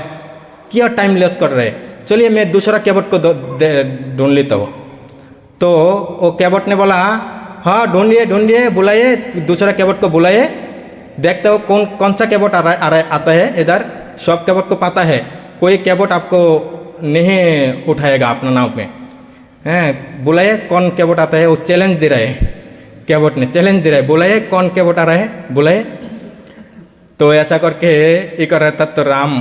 क्यों टाइम लेस कर रहे हैं, चलिए मैं दूसरा कैबट को ढूंढ लेता हूँ। तो वो कैबट ने बोला हाँ ढूंढिए बुलाइए, दूसरा कैबट को बुलाइए, देखते हो कौन सा कैबट आता है इधर। सब कैबट को पता है, कोई कैबट आपको नहीं उठाएगा अपना नाव में, हैं बुलाइए कौन कैबट आता है। वो चैलेंज दे रहा है, कैबट ने चैलेंज दे रहा है, बुलाइए कौन कैबट आ रहा है बुलाइए। तो ऐसा करके ये कर रहा था। तो राम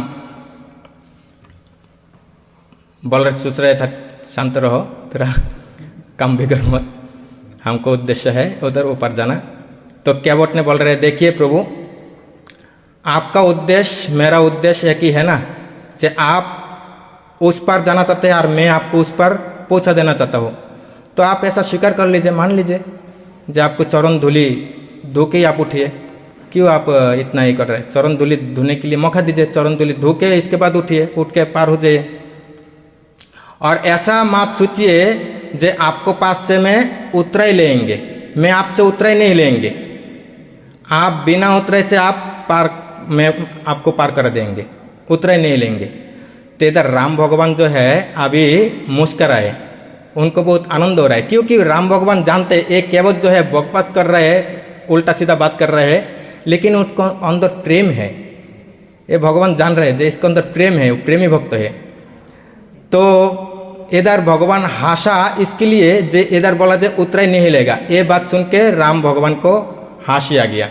बोल रहे सोच रहे था शांत रहो, तेरा काम बिगड़ मत, हमको उद्देश्य है उधर ऊपर जाना। तो कैबट ने बोल रहे देखिए प्रभु, आपका उद्देश्य मेरा उद्देश्य एक ही है ना, कि आप उस पार जाना चाहते हैं और मैं आपको उस पार पहुंचा देना चाहता हूँ। तो आप ऐसा स्वीकार कर लीजिए, मान लीजिए, जो आपको चरण धूलि धो के आप उठिए, क्यों आप इतना ही कर रहे हैं। चरण धूलि धोने के लिए मौका दीजिए, चरण धूलि धो के इसके बाद उठिए, उठ के पार हो जाइए। और ऐसा मत सोचिए जे आपको पास से मैं उतरा ही लेंगे, मैं आपसे उतरा ही नहीं लेंगे, आप बिना उतरे से आप पार, मैं आपको पार कर देंगे, उतरा ही नहीं लेंगे। तो इधर राम भगवान जो है अभी मुस्कुराए, उनको बहुत आनंद हो रहा है, क्योंकि राम भगवान जानते हैं एक कैबट जो है बकवास कर रहे हैं, उल्टा सीधा बात कर रहे हैं, लेकिन उसको अंदर प्रेम है। ये भगवान जान रहे हैं जो इसके अंदर प्रेम है, वो प्रेमी भक्त है। तो इधर भगवान हंसा इसके लिए जे इधर बोला जे उतरा ही नहीं लेगा। ये बात सुन के राम भगवान को हंसी आ गया।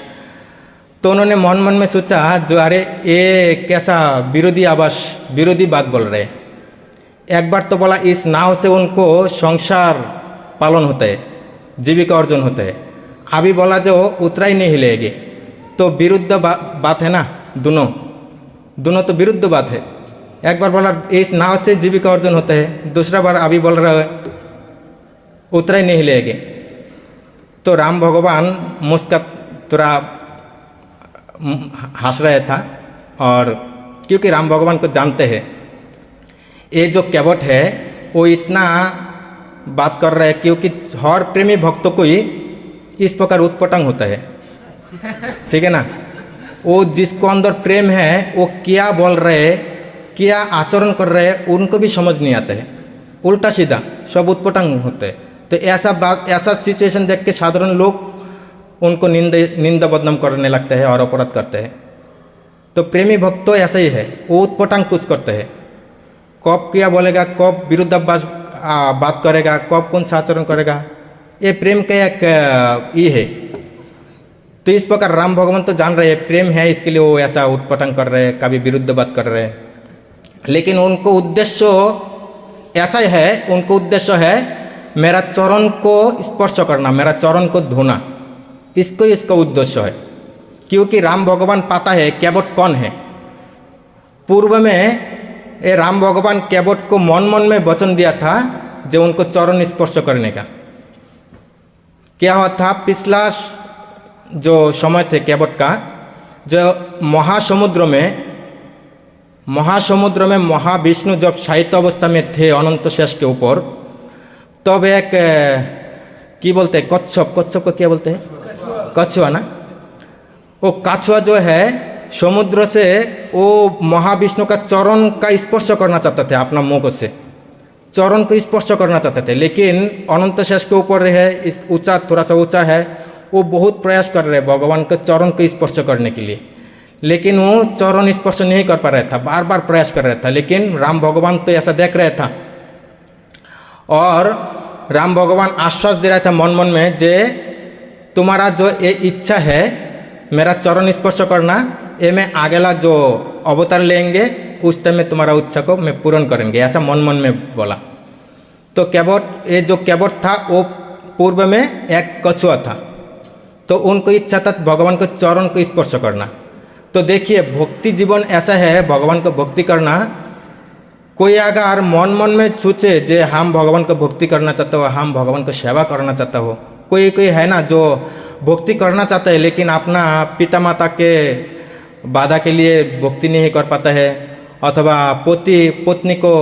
तो उन्होंने मन मन में सोचा जो अरे ये कैसा विरोधी आवाज, विरोधी बात बोल रहे। एक बार तो बोला इस नाव से उनको संसार पालन होता है, जीविका अर्जन होता है, अभी बोला जो उतरा ही नहीं लेगी। तो विरुद्ध बात है ना, दोनों तो विरुद्ध बात है। एक बार बोला इस नाव से जीविका अर्जन होता है, दूसरा बार अभी बोल रहा है उतरा ही नहीं लेंगे। तो राम भगवान मुस्का थोड़ा हंस रहा था, और क्योंकि राम भगवान को जानते हैं ये जो कैबट है वो इतना बात कर रहा है, क्योंकि हर प्रेमी भक्तों को ही इस प्रकार उत्पटंग होता है, ठीक है ना। वो जिसको अंदर प्रेम है वो क्या बोल रहे हैं, क्या आचरण कर रहे हैं, उनको भी समझ नहीं आता है, उल्टा सीधा सब उत्पटंग होते हैं। तो ऐसा बात, ऐसा सिचुएशन देख के साधारण लोग उनको निंदा बदनाम करने लगते हैं और अपराध करते हैं। तो प्रेमी भक्त तो ऐसा ही है, वो उत्पटंग कुछ करते हैं, कब क्या बोलेगा, कब विरुद्धाभास बात करेगा, कब कौन सा आचरण करेगा, ये प्रेम का एक ये है। तो इस प्रकार राम भगवान तो जान रहे हैं प्रेम है, इसके लिए वो ऐसा उत्पटंग कर रहे हैं, कभी विरुद्ध बात कर रहे हैं, लेकिन उनको उद्देश्य ऐसा है, उनको उद्देश्य है मेरा चरण को स्पर्श करना, मेरा चरण को धोना, इसको इसका उद्देश्य है। क्योंकि राम भगवान पता है कैबट कौन है। पूर्व में ये राम भगवान कैबट को मन मन में वचन दिया था जो उनको चरण स्पर्श करने का। क्या हुआ था, पिछला जो समय थे कैबट का, जो महासमुद्र में महाविष्णु जब साहित्य अवस्था में थे अनंत शेष के ऊपर, तब एक की बोलते हैं कच्छप को क्या बोलते हैं, कछुआ ना। वो कछुआ जो है समुद्र से वो महाविष्णु का चरण का स्पर्श करना चाहते थे, अपना मुख से चरण को स्पर्श करना चाहते थे, लेकिन अनंत शेष के ऊपर है, इस ऊंचा थोड़ा सा ऊंचा है, वो बहुत प्रयास कर रहे भगवान के चरण को स्पर्श करने के लिए, लेकिन वो चरण स्पर्श नहीं कर पा रहा था, बार बार प्रयास कर रहा था। लेकिन राम भगवान तो ऐसा देख रहा था, और राम भगवान आश्वास दे रहा था मन मन में जे तुम्हारा जो ये इच्छा है मेरा चरण स्पर्श करना, ये मैं आगेला जो अवतार लेंगे उस टाइम में तुम्हारा इच्छा को मैं पूर्ण करेंगे, ऐसा मन मन में बोला। तो कैबट, ये जो कैबट था वो पूर्व में एक कछुआ था, तो उनको इच्छा था भगवान को चरण को स्पर्श करना। तो देखिए भक्ति जीवन ऐसा है, भगवान को भक्ति करना। कोई अगर मन मन में सोचे जे हम भगवान को भक्ति करना चाहते हो, हम भगवान को सेवा करना चाहता हो, कोई है ना जो भक्ति करना चाहता है लेकिन अपना पिता माता के बाधा के लिए भक्ति नहीं कर पाता है, अथवा पत्नी को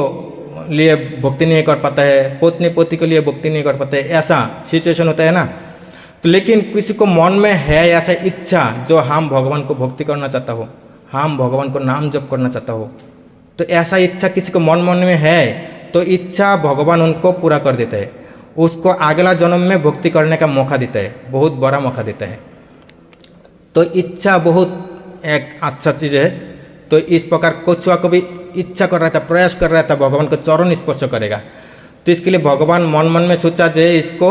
लिए भक्ति नहीं कर पाता है, पत्नी के लिए भक्ति नहीं कर पाता है, ऐसा सिचुएशन होता है ना। तो लेकिन किसी को मन में है ऐसा इच्छा जो हम भगवान को भक्ति करना चाहता हो, हम भगवान को नाम जप करना चाहता हो, तो ऐसा इच्छा किसी को मन मन में है तो इच्छा भगवान उनको पूरा कर देता है, उसको अगला जन्म में भक्ति करने का मौका देता है, बहुत बड़ा मौका देता है। तो इच्छा बहुत एक अच्छा चीज़ है। तो इस प्रकार कछुआ को भी इच्छा कर रहा था, प्रयास कर रहा था भगवान को चरण स्पर्श करेगा। तो इसके लिए भगवान मन मन में सोचा जे इसको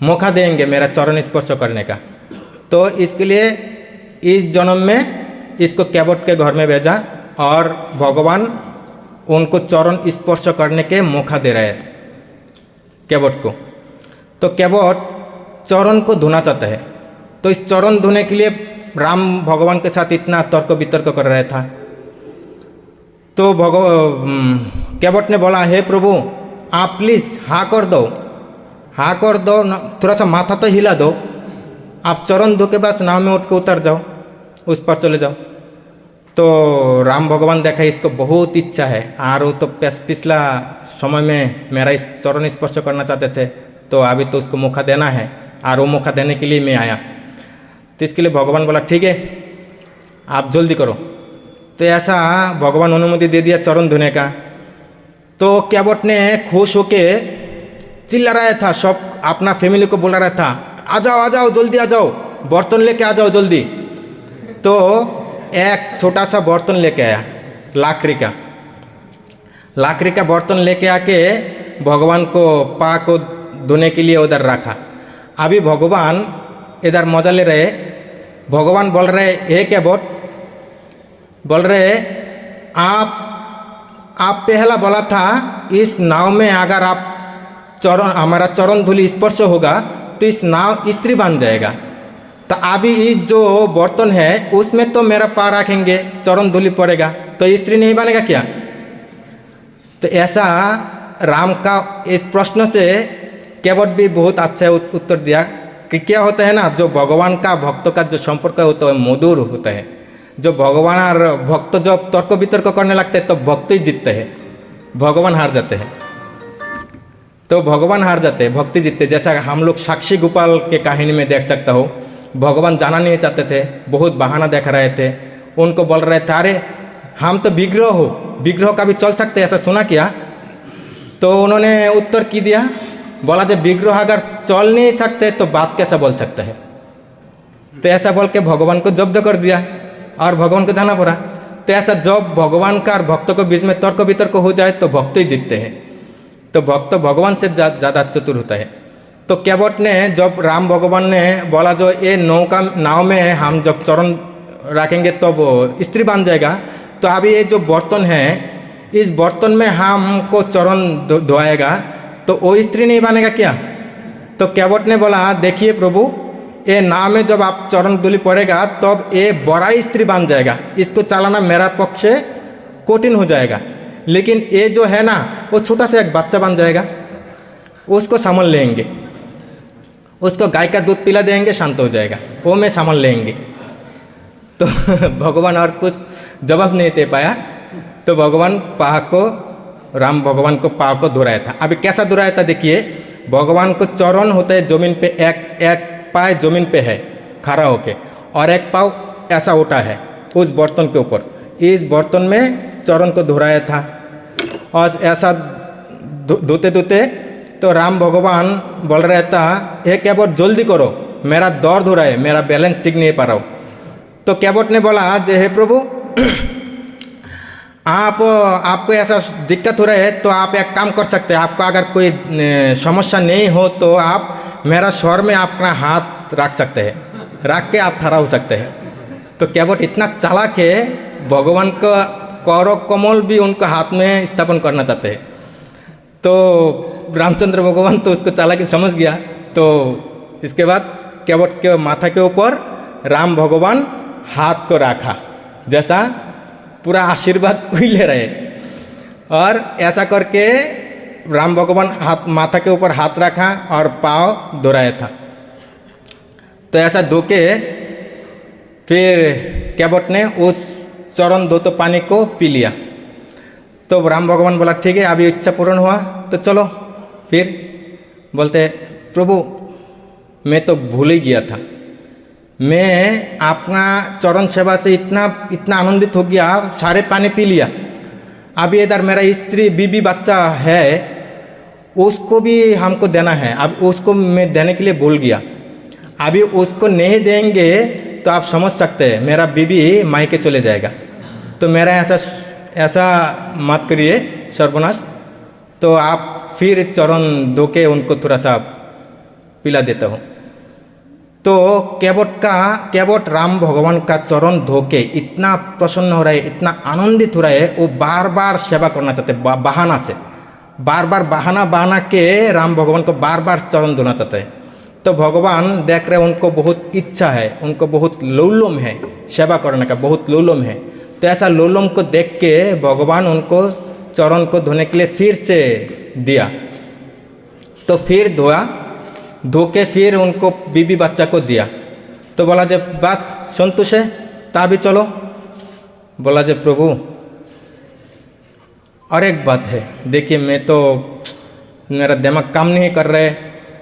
मौका देंगे मेरा चरण स्पर्श करने का। तो इसके लिए इस जन्म में इसको कैबोट के घर में भेजा और भगवान उनको चरण स्पर्श करने के मौका दे रहे हैं कैबोट को। तो कैबोट चरण को धोना चाहता है, तो इस चरण धोने के लिए राम भगवान के साथ इतना तर्क वितर्क कर रहा था। तो कैबोट ने बोला, हे प्रभु आप प्लीज़ हाँ कर दो, हाँ कर दो, थोड़ा सा माथा तो हिला दो, आप चरण धो के बस नाव में उठ के उतर जाओ, उस पर चले जाओ। तो राम भगवान देखा इसको बहुत इच्छा है और वो तो पिछला समय में मेरा इस चरण स्पर्श करना चाहते थे, तो अभी तो उसको मौका देना है और वो मौका देने के लिए मैं आया। तो इसके लिए भगवान बोला ठीक है आप जल्दी करो। तो ऐसा भगवान अनुमति दे दिया चरण धोने का। तो कैबोट ने खुश होके चिल्ला रहा था, सब अपना फैमिली को बोला रहा था, आ जाओ जल्दी आ जाओ, बर्तन लेके आ जाओ जल्दी। तो एक छोटा सा बर्तन लेके आया, लाकड़ी का बर्तन लेके आके भगवान को पा को धोने के लिए उधर रखा। अभी भगवान इधर मजा ले रहे, भगवान बोल रहे हे कैबोट, बोल रहे आप पहला बोला था इस नाव में अगर आप हमारा चरण धूलि स्पर्श होगा तो इस नाव स्त्री बन जाएगा। तो अभी इस जो बर्तन है उसमें तो मेरा पा रखेंगे, चरण धूलि पड़ेगा, तो स्त्री नहीं बनेगा क्या? तो ऐसा राम का इस प्रश्न से कैबोट भी बहुत अच्छा उत्तर दिया कि क्या होता है ना, जो भगवान का भक्तों का जो संपर्क होता है मधुर होता है। जो भगवान और भक्त जब तर्क वितर्क करने लगते हैं तो भक्त ही जीतते हैं, भगवान हार जाते हैं। तो भगवान हार जाते हैं, भक्ति जीतते। जैसा हम लोग साक्षी गोपाल के कहानी में देख सकता हो, भगवान जाना नहीं चाहते थे, बहुत बहाना देख रहे थे, उनको बोल रहे थे अरे हम तो विग्रह का भी चल सकते ऐसा सुना क्या? तो उन्होंने उत्तर की दिया, बोला जब विग्रह अगर चल नहीं सकते तो बात कैसा बोल सकते हैं? तो ऐसा बोल के भगवान को जब्द कर दिया और भगवान को जाना पड़ा। तो ऐसा जब भगवान का और भक्तों के बीच में तर्क वितर्क हो जाए तो भक्त ही जीतते हैं। तो भक्त भगवान से ज़्यादा चतुर होता है। तो कैबोट ने जब राम भगवान ने बोला जो ये नाव में हम जब चरण रखेंगे तब तो स्त्री बन जाएगा, तो अभी ये जो बर्तन है इस बर्तन में हमको चरण धोआएगा तो वो स्त्री नहीं बनेगा क्या? तो कैबोट ने बोला देखिए प्रभु, ये नाव में जब आप चरण धूलि पड़ेगा तब ये बड़ा स्त्री बन जाएगा, इसको चलाना मेरा पक्ष से कठिन हो जाएगा। लेकिन ये जो है ना वो छोटा सा एक बच्चा बन जाएगा, उसको संभाल लेंगे, उसको गाय का दूध पिला देंगे, शांत हो जाएगा, वो मैं संभाल लेंगे। तो भगवान और कुछ जवाब नहीं दे पाया। तो भगवान राम भगवान को पाँव को धुराया था। अभी कैसा धुराया था देखिए, भगवान को चरण होता है जमीन पे, एक पाय जमीन पे है खड़ा होके और एक पाँव ऐसा उठा है उस बर्तन के ऊपर, इस बर्तन में चरण को धुराया था। और ऐसा धोते धोते तो राम भगवान बोल रहा था हे कैबोट जल्दी करो, मेरा दर्द हो रहा है, मेरा बैलेंस ठीक नहीं पा रहा हूँ। तो कैबोट ने बोला जे हे प्रभु आपको ऐसा दिक्कत हो रहा है तो आप एक काम कर सकते हैं, आपको अगर कोई समस्या नहीं हो तो आप मेरा स्वर में अपना हाथ रख सकते हैं, रख के आप खड़ा हो सकते हैं। तो कैबोट इतना चालाक है, भगवान का कौर कमल भी उनको हाथ में स्थापन करना चाहते हैं। तो रामचंद्र भगवान तो उसको चालाकी समझ गया। तो इसके बाद कैबोट के माथा के ऊपर राम भगवान हाथ को रखा, जैसा पूरा आशीर्वाद वही ले रहे। और ऐसा करके राम भगवान माथा के ऊपर हाथ रखा और पाँव धोराया था। तो ऐसा धो के फिर कैबोट ने उस चरण धोते पानी को पी लिया। तो राम भगवान बोला ठीक है अभी इच्छा पूर्ण हुआ तो चलो। फिर बोलते प्रभु मैं तो भूल ही गया था। मैं अपना चरण सेवा से इतना इतना आनंदित हो गया, सारे पानी पी लिया। अभी इधर मेरा स्त्री बीबी बच्चा है, उसको भी हमको देना है। अब उसको मैं देने के लिए भूल गया। अभी उसको नहीं देंगे तो आप समझ सकते हैं मेरा बीबी मायके चले जाएगा। तो मेरा ऐसा मत करिए सर्वनाश। तो आप फिर चरण धो के उनको थोड़ा सा पिला देता हूँ। तो केवट राम भगवान का चरण धो के इतना प्रसन्न हो रहा है, इतना आनंदित हो रहा है, वो बार बार सेवा करना चाहते बहाना से, बार बार बहाना के राम भगवान को बार बार चरण धोना चाहते हैं। तो भगवान देख रहे उनको बहुत इच्छा है, उनको बहुत लोलम है सेवा करने का, बहुत लोलम है। तो ऐसा लोलम को देख के भगवान उनको चरण को धोने के लिए फिर से दिया। तो फिर धो के फिर उनको बीबी बच्चा को दिया। तो बोला जे बस संतोष है, तभी चलो। बोला जे प्रभु और एक बात है, देखिए मैं तो मेरा दिमाग काम नहीं कर रहे।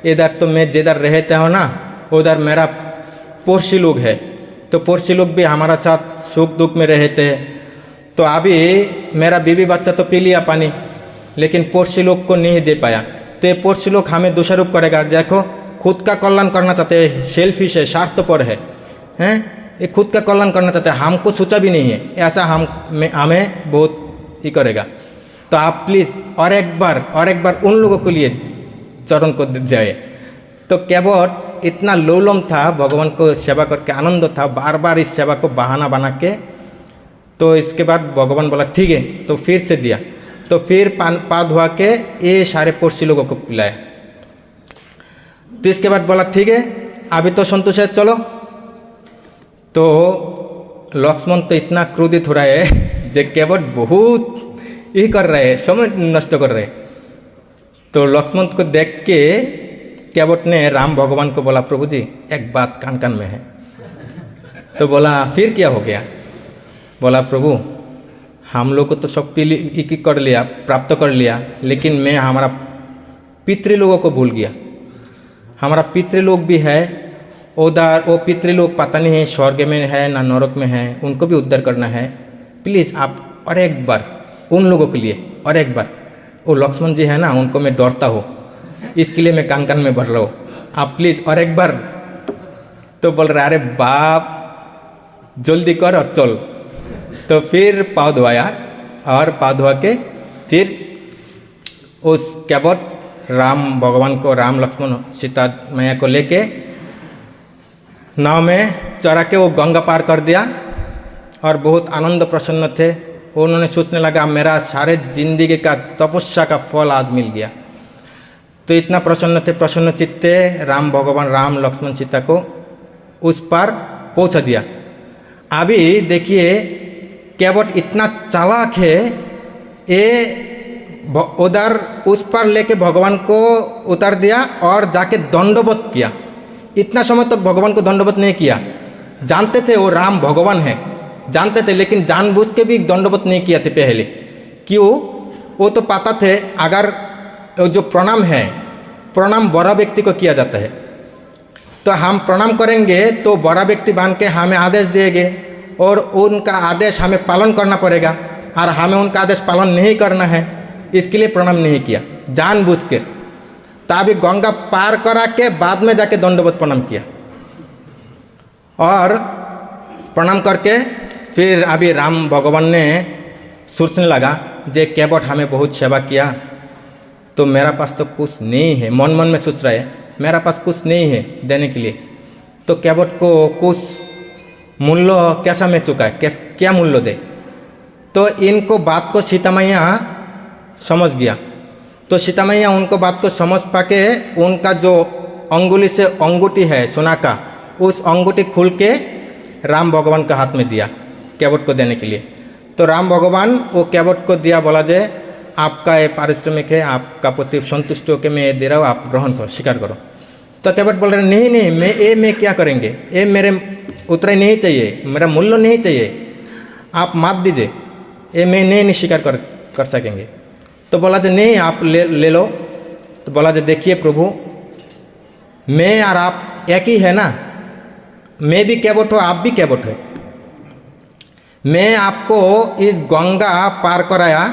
इधर तो मैं जिधर रहते हो ना, उधर मेरा पड़ोसी लोग है, तो पड़ोसी लोग भी हमारा साथ सुख दुख में रहते हैं। तो अभी मेरा बीबी बच्चा तो पी लिया पानी, लेकिन पड़ोसी लोग को नहीं दे पाया। तो ये पड़ोसी लोग हमें दोषारोप करेगा, देखो खुद का कल्याण करना चाहते हैं, सेल्फिश है, स्वार्थपर है, ये खुद का कल्याण करना चाहते हैं, हमको सोचा भी नहीं है, ऐसा हमें बहुत ही करेगा। तो आप प्लीज़ और एक बार उन लोगों के लिए चरण को जाए। तो केवट इतना लोलम था, भगवान को सेवा करके आनंद था, बार बार इस सेवा को बहाना बना के। तो इसके बाद भगवान बोला ठीक है, तो फिर से दिया। तो फिर पा धुआ के ये सारे पड़ोसी लोगों को पिलाया। तो इसके बाद बोला ठीक है, अभी तो संतोष है, चलो। तो लक्ष्मण तो इतना क्रोधित हो रहा है जो केवट बहुत ये कर रहे हैं, समय नष्ट कर रहे हैं। तो लक्ष्मण को देख के केवट ने राम भगवान को बोला प्रभु जी एक बात कान कान में है। तो बोला फिर क्या हो गया? बोला प्रभु हम लोग को तो सब कर लिया, प्राप्त कर लिया, लेकिन मैं हमारा पितृ लोगों को भूल गया। हमारा पितृ लोग भी है उधर, वो पितृ लोग पता नहीं है स्वर्ग में है ना नरक में है, उनको भी उद्धार करना है। प्लीज़ आप और एक बार उन लोगों के लिए और एक बार, वो लक्ष्मण जी है ना, उनको मैं डरता हूँ, इसके लिए मैं कान कान में भर रहा हूँ, आप प्लीज़ और एक बार। तो बोल रहा अरे बाप जल्दी कर और चल। तो फिर पाँव धोया और पाँव धोआ के फिर उस केवट राम भगवान को, राम लक्ष्मण सीता मैया को लेके नाव में चढ़ा के वो गंगा पार कर दिया। और बहुत आनंद प्रसन्न थे। उन्होंने सोचने लगा मेरा सारे जिंदगी का तपस्या का फल आज मिल गया। तो इतना प्रसन्न थे, प्रसन्न चित्ते राम भगवान राम लक्ष्मण सीता को उस पर पहुंचा दिया। अभी देखिए केवट इतना चालाक है, ये उधर उस पर लेके भगवान को उतार दिया और जाके दंडवत किया। इतना समय तक भगवान को दंडवत नहीं किया, जानते थे वो राम भगवान है, जानते थे, लेकिन जानबूझ के भी दंडवत नहीं किया थे पहले। क्यों? वो तो पता थे अगर जो प्रणाम है, प्रणाम बड़ा व्यक्ति को किया जाता है, तो हम प्रणाम करेंगे तो बड़ा व्यक्ति बन के हमें आदेश देंगे और उनका आदेश हमें पालन करना पड़ेगा, और हमें उनका आदेश पालन नहीं करना है, इसके लिए प्रणाम नहीं किया जानबूझ के। तभी गंगा पार करा के बाद में जाके दंडवत प्रणाम किया। और प्रणाम करके फिर अभी राम भगवान ने सोचने लगा जे केवट हमें बहुत सेवा किया, तो मेरा पास तो कुछ नहीं है, मन मन में सोच रहा है मेरा पास कुछ नहीं है देने के लिए। तो केवट को कुछ मूल्य कैसा मैं चुका है, क्या मूल्य दे? तो इनको बात को सीता मैया समझ गया। तो सीता मैया उनको बात को समझ पाके उनका जो अंगुली से अंगूठी है सोना का, उस अंगूठी खुल के राम भगवान के हाथ में दिया केवट को देने के लिए। तो राम भगवान वो केवट को दिया, बोला जे आपका ये पारिश्रमिक है, आपका प्रति संतुष्ट होकर मैं ये दे रहा हूँ, आप ग्रहण करो, स्वीकार करो। तो केवट बोल रहे नहीं, मैं क्या करेंगे, ये मेरे उतरा नहीं चाहिए, मेरा मूल्य नहीं चाहिए, आप मत दीजिए, ये मैं नहीं स्वीकार कर सकेंगे। तो बोला जे नहीं आप ले लो। तो बोला जे देखिए प्रभु, मैं और आप एक ही है ना। मैं भी कैबोट हूँ, आप भी कैबोट है। मैं आपको इस गंगा पार कराया,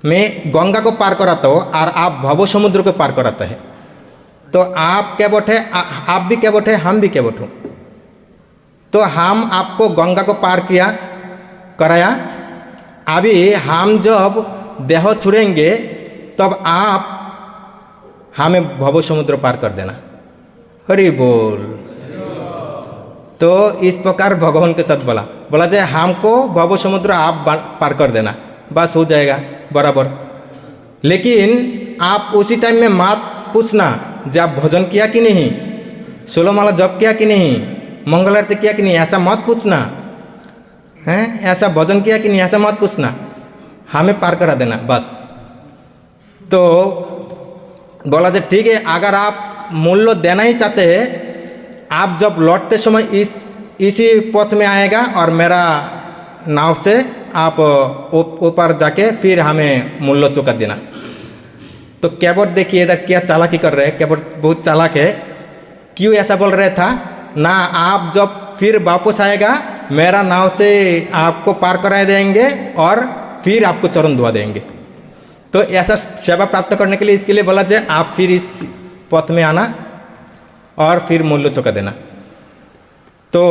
मैं गंगा को पार कराता हूँ और आप भव समुद्र को पार कराते हैं। तो आप कैबोट है, आप भी कैबोट है, हम भी कैबोट हूँ। तो हम आपको गंगा को पार किया कराया, अभी हम जब देह छुड़ेंगे तब आप हमें भव समुद्र पार कर देना। हरि बोल। तो इस प्रकार भगवान के साथ बोला जाए हमको भव समुद्र आप पार कर देना, बस हो जाएगा बराबर। लेकिन आप उसी टाइम में मत पूछना जब भोजन किया कि नहीं, 16 माला जप किया कि नहीं, मंगल आरती किया कि नहीं, ऐसा मत पूछना हैं। ऐसा भोजन किया कि नहीं ऐसा मत पूछना, हमें पार करा देना बस। तो बोला जाए ठीक है, अगर आप मूल्य देना ही चाहते हैं, आप जब लौटते समय इसी पथ में आएगा और मेरा नाव से आप ऊपर जाके फिर हमें मूल्य चुका देना। तो कैबोट देखिए इधर क्या चालाकी कर रहे हैं। कैबोट बहुत चालाक है। क्यों ऐसा बोल रहा था ना, आप जब फिर वापस आएगा मेरा नाव से आपको पार करा देंगे और फिर आपको चरण धुआ देंगे। तो ऐसा सेवा प्राप्त करने के लिए इसके लिए बोला जाए आप फिर इस पथ में आना और फिर मूल्य चुका देना। तो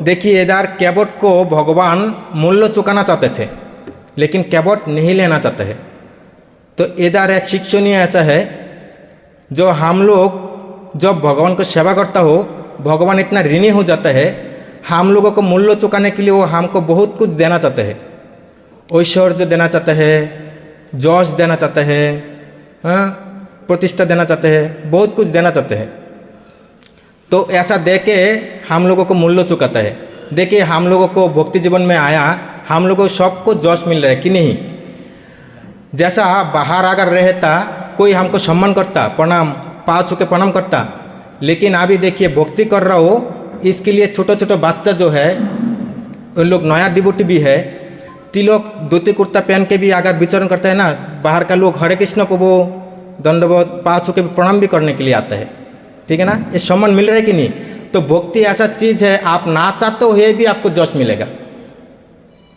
देखिए इधर कैबोट को भगवान मूल्य चुकाना चाहते थे, लेकिन कैबोट नहीं लेना चाहते हैं। तो इधर एक शिक्षणीय ऐसा है, जो हम लोग जब भगवान को सेवा करता हो, भगवान इतना ऋणी हो जाता है, हम लोगों को मूल्य चुकाने के लिए वो हमको बहुत कुछ देना चाहते हैं। ऐश्वर्य देना चाहते हैं, जश देना चाहते हैं, प्रतिष्ठा देना चाहते हैं, बहुत कुछ देना चाहते हैं। तो ऐसा दे के हम लोगों को मूल्य चुकाता है। देखिए हम लोगों को भक्ति जीवन में आया, हम लोगों को सबको जश मिल रहा है कि नहीं। जैसा बाहर अगर रहता कोई हमको सम्मान करता, प्रणाम पाँव छू के प्रणाम करता, लेकिन अभी देखिए भक्ति कर रहा हो, इसके लिए छोटे छोटे बच्चा जो है उन लोग नया डिवोटी भी है, तिलक धोती कुर्ता पहन के भी अगर विचरण करते हैं ना, बाहर का लोग हरे कृष्ण प्रभु दंडवत पाँव छू के प्रणाम भी करने के लिए आता है। ठीक है ना, ये सम्मान मिल रहा है कि नहीं। तो भक्ति ऐसा चीज़ है, आप ना चाहते हुए भी आपको जश मिलेगा।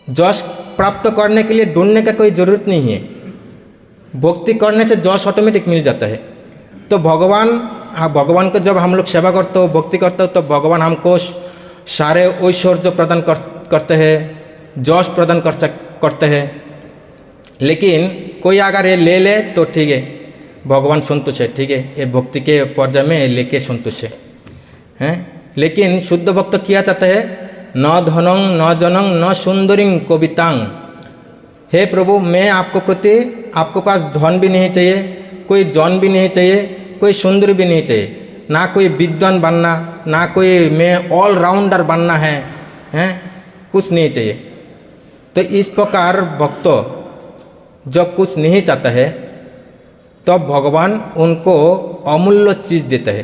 जश प्राप्त करने के लिए ढूंढने का कोई ज़रूरत नहीं है, भक्ति करने से जश ऑटोमेटिक मिल जाता है। तो भगवान को जब हम लोग सेवा करते हो, भक्ति करते हो, तो भगवान हमको सारे ऐश्वर्य प्रदान करते हैं, जश प्रदान करते हैं। लेकिन कोई अगर ये ले ले तो ठीक है, भगवान संतुष्ट है, ठीक है, ये भक्ति के पर्याय में लेके संतुष्ट है। लेकिन शुद्ध भक्त किया चाहता है, न धनं न जनं न सुंदरिंग कवितांग। हे प्रभु, मैं आपको प्रति आपको पास धन भी नहीं चाहिए, कोई जन भी नहीं चाहिए, कोई सुंदर भी नहीं चाहिए, ना कोई विद्वान बनना, ना कोई मैं ऑलराउंडर बनना है, कुछ नहीं चाहिए। तो इस प्रकार भक्त जब कुछ नहीं चाहता है तब तो भगवान उनको अमूल्य चीज़ देता है,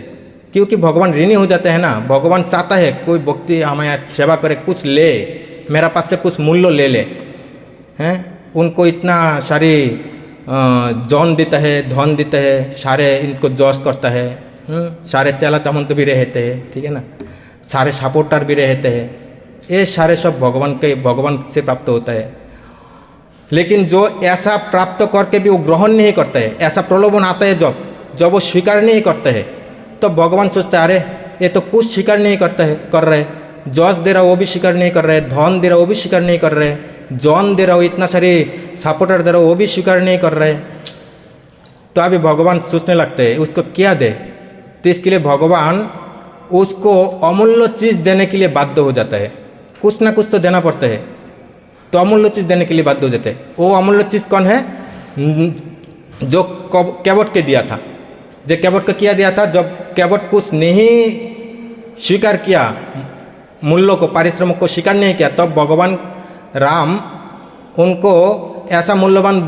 क्योंकि भगवान ऋणी हो जाते हैं ना। भगवान चाहता है कोई भक्ति हमारे सेवा करे, कुछ ले, मेरा पास से कुछ मूल्य ले ले, हैं। उनको इतना सारी जौन देता है, धन देता है, सारे इनको जॉस करता है, सारे चेला चामंत भी रहते हैं, ठीक है ना, सारे सपोर्टर भी रहते हैं। ये सारे सब भगवान से प्राप्त होता है। लेकिन जो ऐसा प्राप्त करके भी वो ग्रहण नहीं करता है, ऐसा प्रलोभन आता है जब वो स्वीकार नहीं करते हैं, तो भगवान सोचता है अरे ये तो कुछ स्वीकार नहीं कर रहे, जॉस दे रहा वो भी स्वीकार नहीं कर रहे, धन दे रहा वो भी स्वीकार नहीं कर रहे, जॉन दे रहा हो, इतना सारे सपोर्टर दे रहा हो, वो भी स्वीकार नहीं कर रहे। तो अभी भगवान सोचने लगते हैं उसको क्या दे। तो इसके लिए भगवान उसको अमूल्य चीज़ देने के लिए बाध्य हो जाता है, कुछ ना कुछ तो देना पड़ता है। तो अमूल्य चीज़ देने के लिए बाध्य हो जाते हैं। वो अमूल्य चीज़ कौन है? जो कैबोट के दिया था, जो कैबोट को किया दिया था। जब कैबोट कुछ नहीं स्वीकार किया, मूल्यों को, पारिश्रमिक को स्वीकार नहीं किया, तब भगवान राम उनको ऐसा मूल्यवान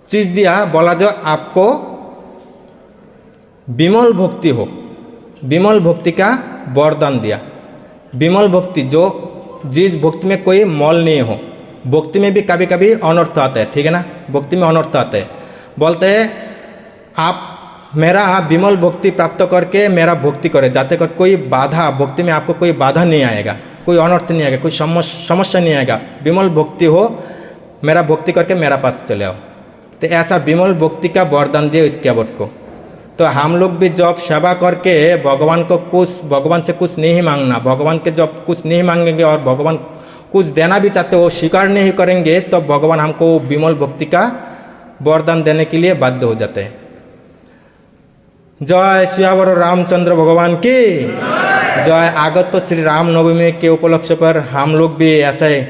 चीज़ दिया, बोला जो आपको विमल भक्ति हो, विमल भक्ति का वरदान दिया। विमल भक्ति, जो जिस भक्ति में कोई मल नहीं हो। भक्ति में भी कभी कभी अनर्थ आता है, ठीक है ना, भक्ति में अनर्थ आता है। बोलते हैं आप मेरा विमल भक्ति प्राप्त करके मेरा भक्ति करे, जाते कर कोई बाधा भक्ति में आपको कोई बाधा नहीं आएगा, कोई अनर्थ नहीं आएगा, कोई समस्या नहीं आएगा। विमल भक्ति हो, मेरा भक्ति करके मेरा पास चले आओ। तो ऐसा विमल भक्ति का वरदान दिए इसके अवट को। तो हम लोग भी जब सेवा करके भगवान से कुछ नहीं मांगना, भगवान के जब कुछ नहीं मांगेंगे और भगवान कुछ देना भी चाहते हो स्वीकार नहीं करेंगे, तो भगवान हमको विमल भक्ति का वरदान देने के लिए बाध्य हो जाते हैं। जय सियावर रामचंद्र भगवान की जय। आगत तो श्री राम नवमी के उपलक्ष्य पर हम लोग भी ऐसे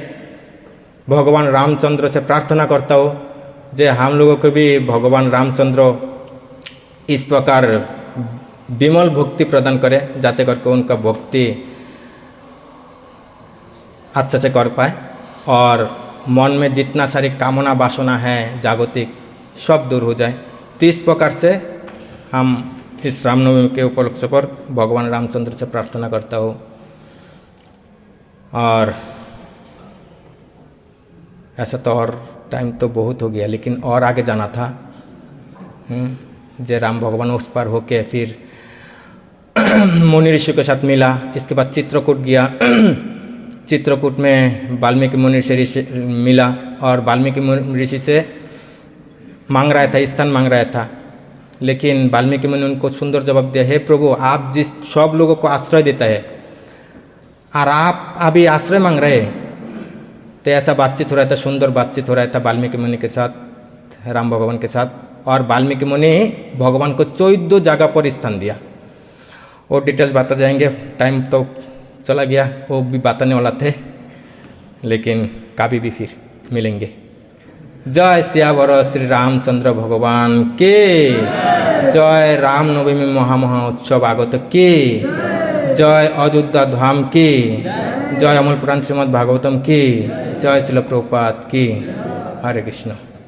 भगवान रामचंद्र से प्रार्थना करता हो जे हम लोगों को भी भगवान रामचंद्र इस प्रकार विमल भक्ति प्रदान करे, जाते करके उनका भक्ति अच्छे से कर पाए और मन में जितना सारी कामना वासना है जागतिक सब दूर हो जाए। तो इस प्रकार से हम इस रामनवमी के उपलक्ष्य पर भगवान रामचंद्र से प्रार्थना करता हूँ। और ऐसा तो और टाइम तो बहुत हो गया, लेकिन और आगे जाना था। जे राम भगवान उस पार होके फिर मुनि ऋषि के साथ मिला, इसके बाद चित्रकूट गया। चित्रकूट में वाल्मीकि मुनि ऋषि मिला और वाल्मीकि मुनि ऋषि से मांग रहा था, स्थान मांग रहा था, लेकिन वाल्मीकि मुनि उनको सुंदर जवाब दिया, हे प्रभु आप जिस सब लोगों को आश्रय देता है और आप अभी आश्रय मांग रहे हैं। तो ऐसा बातचीत हो रहा था, सुंदर बातचीत हो रहा था वाल्मीकि मुनि के साथ, राम भगवान के साथ। और वाल्मीकि मुनि भगवान को 14 जगह पर स्थान दिया। वो डिटेल्स बता जाएंगे, टाइम तो चला गया, वो भी बताने वाला थे, लेकिन कभी भी फिर मिलेंगे। जय सियावर श्री रामचंद्र भगवान के जय। रामनवमी महा उत्सव आगत के जय। अयोध्या धाम की जय। अमूल पुराण श्रीमद् भागवतम की जय। शिल प्रभुपाद की। हरे कृष्ण।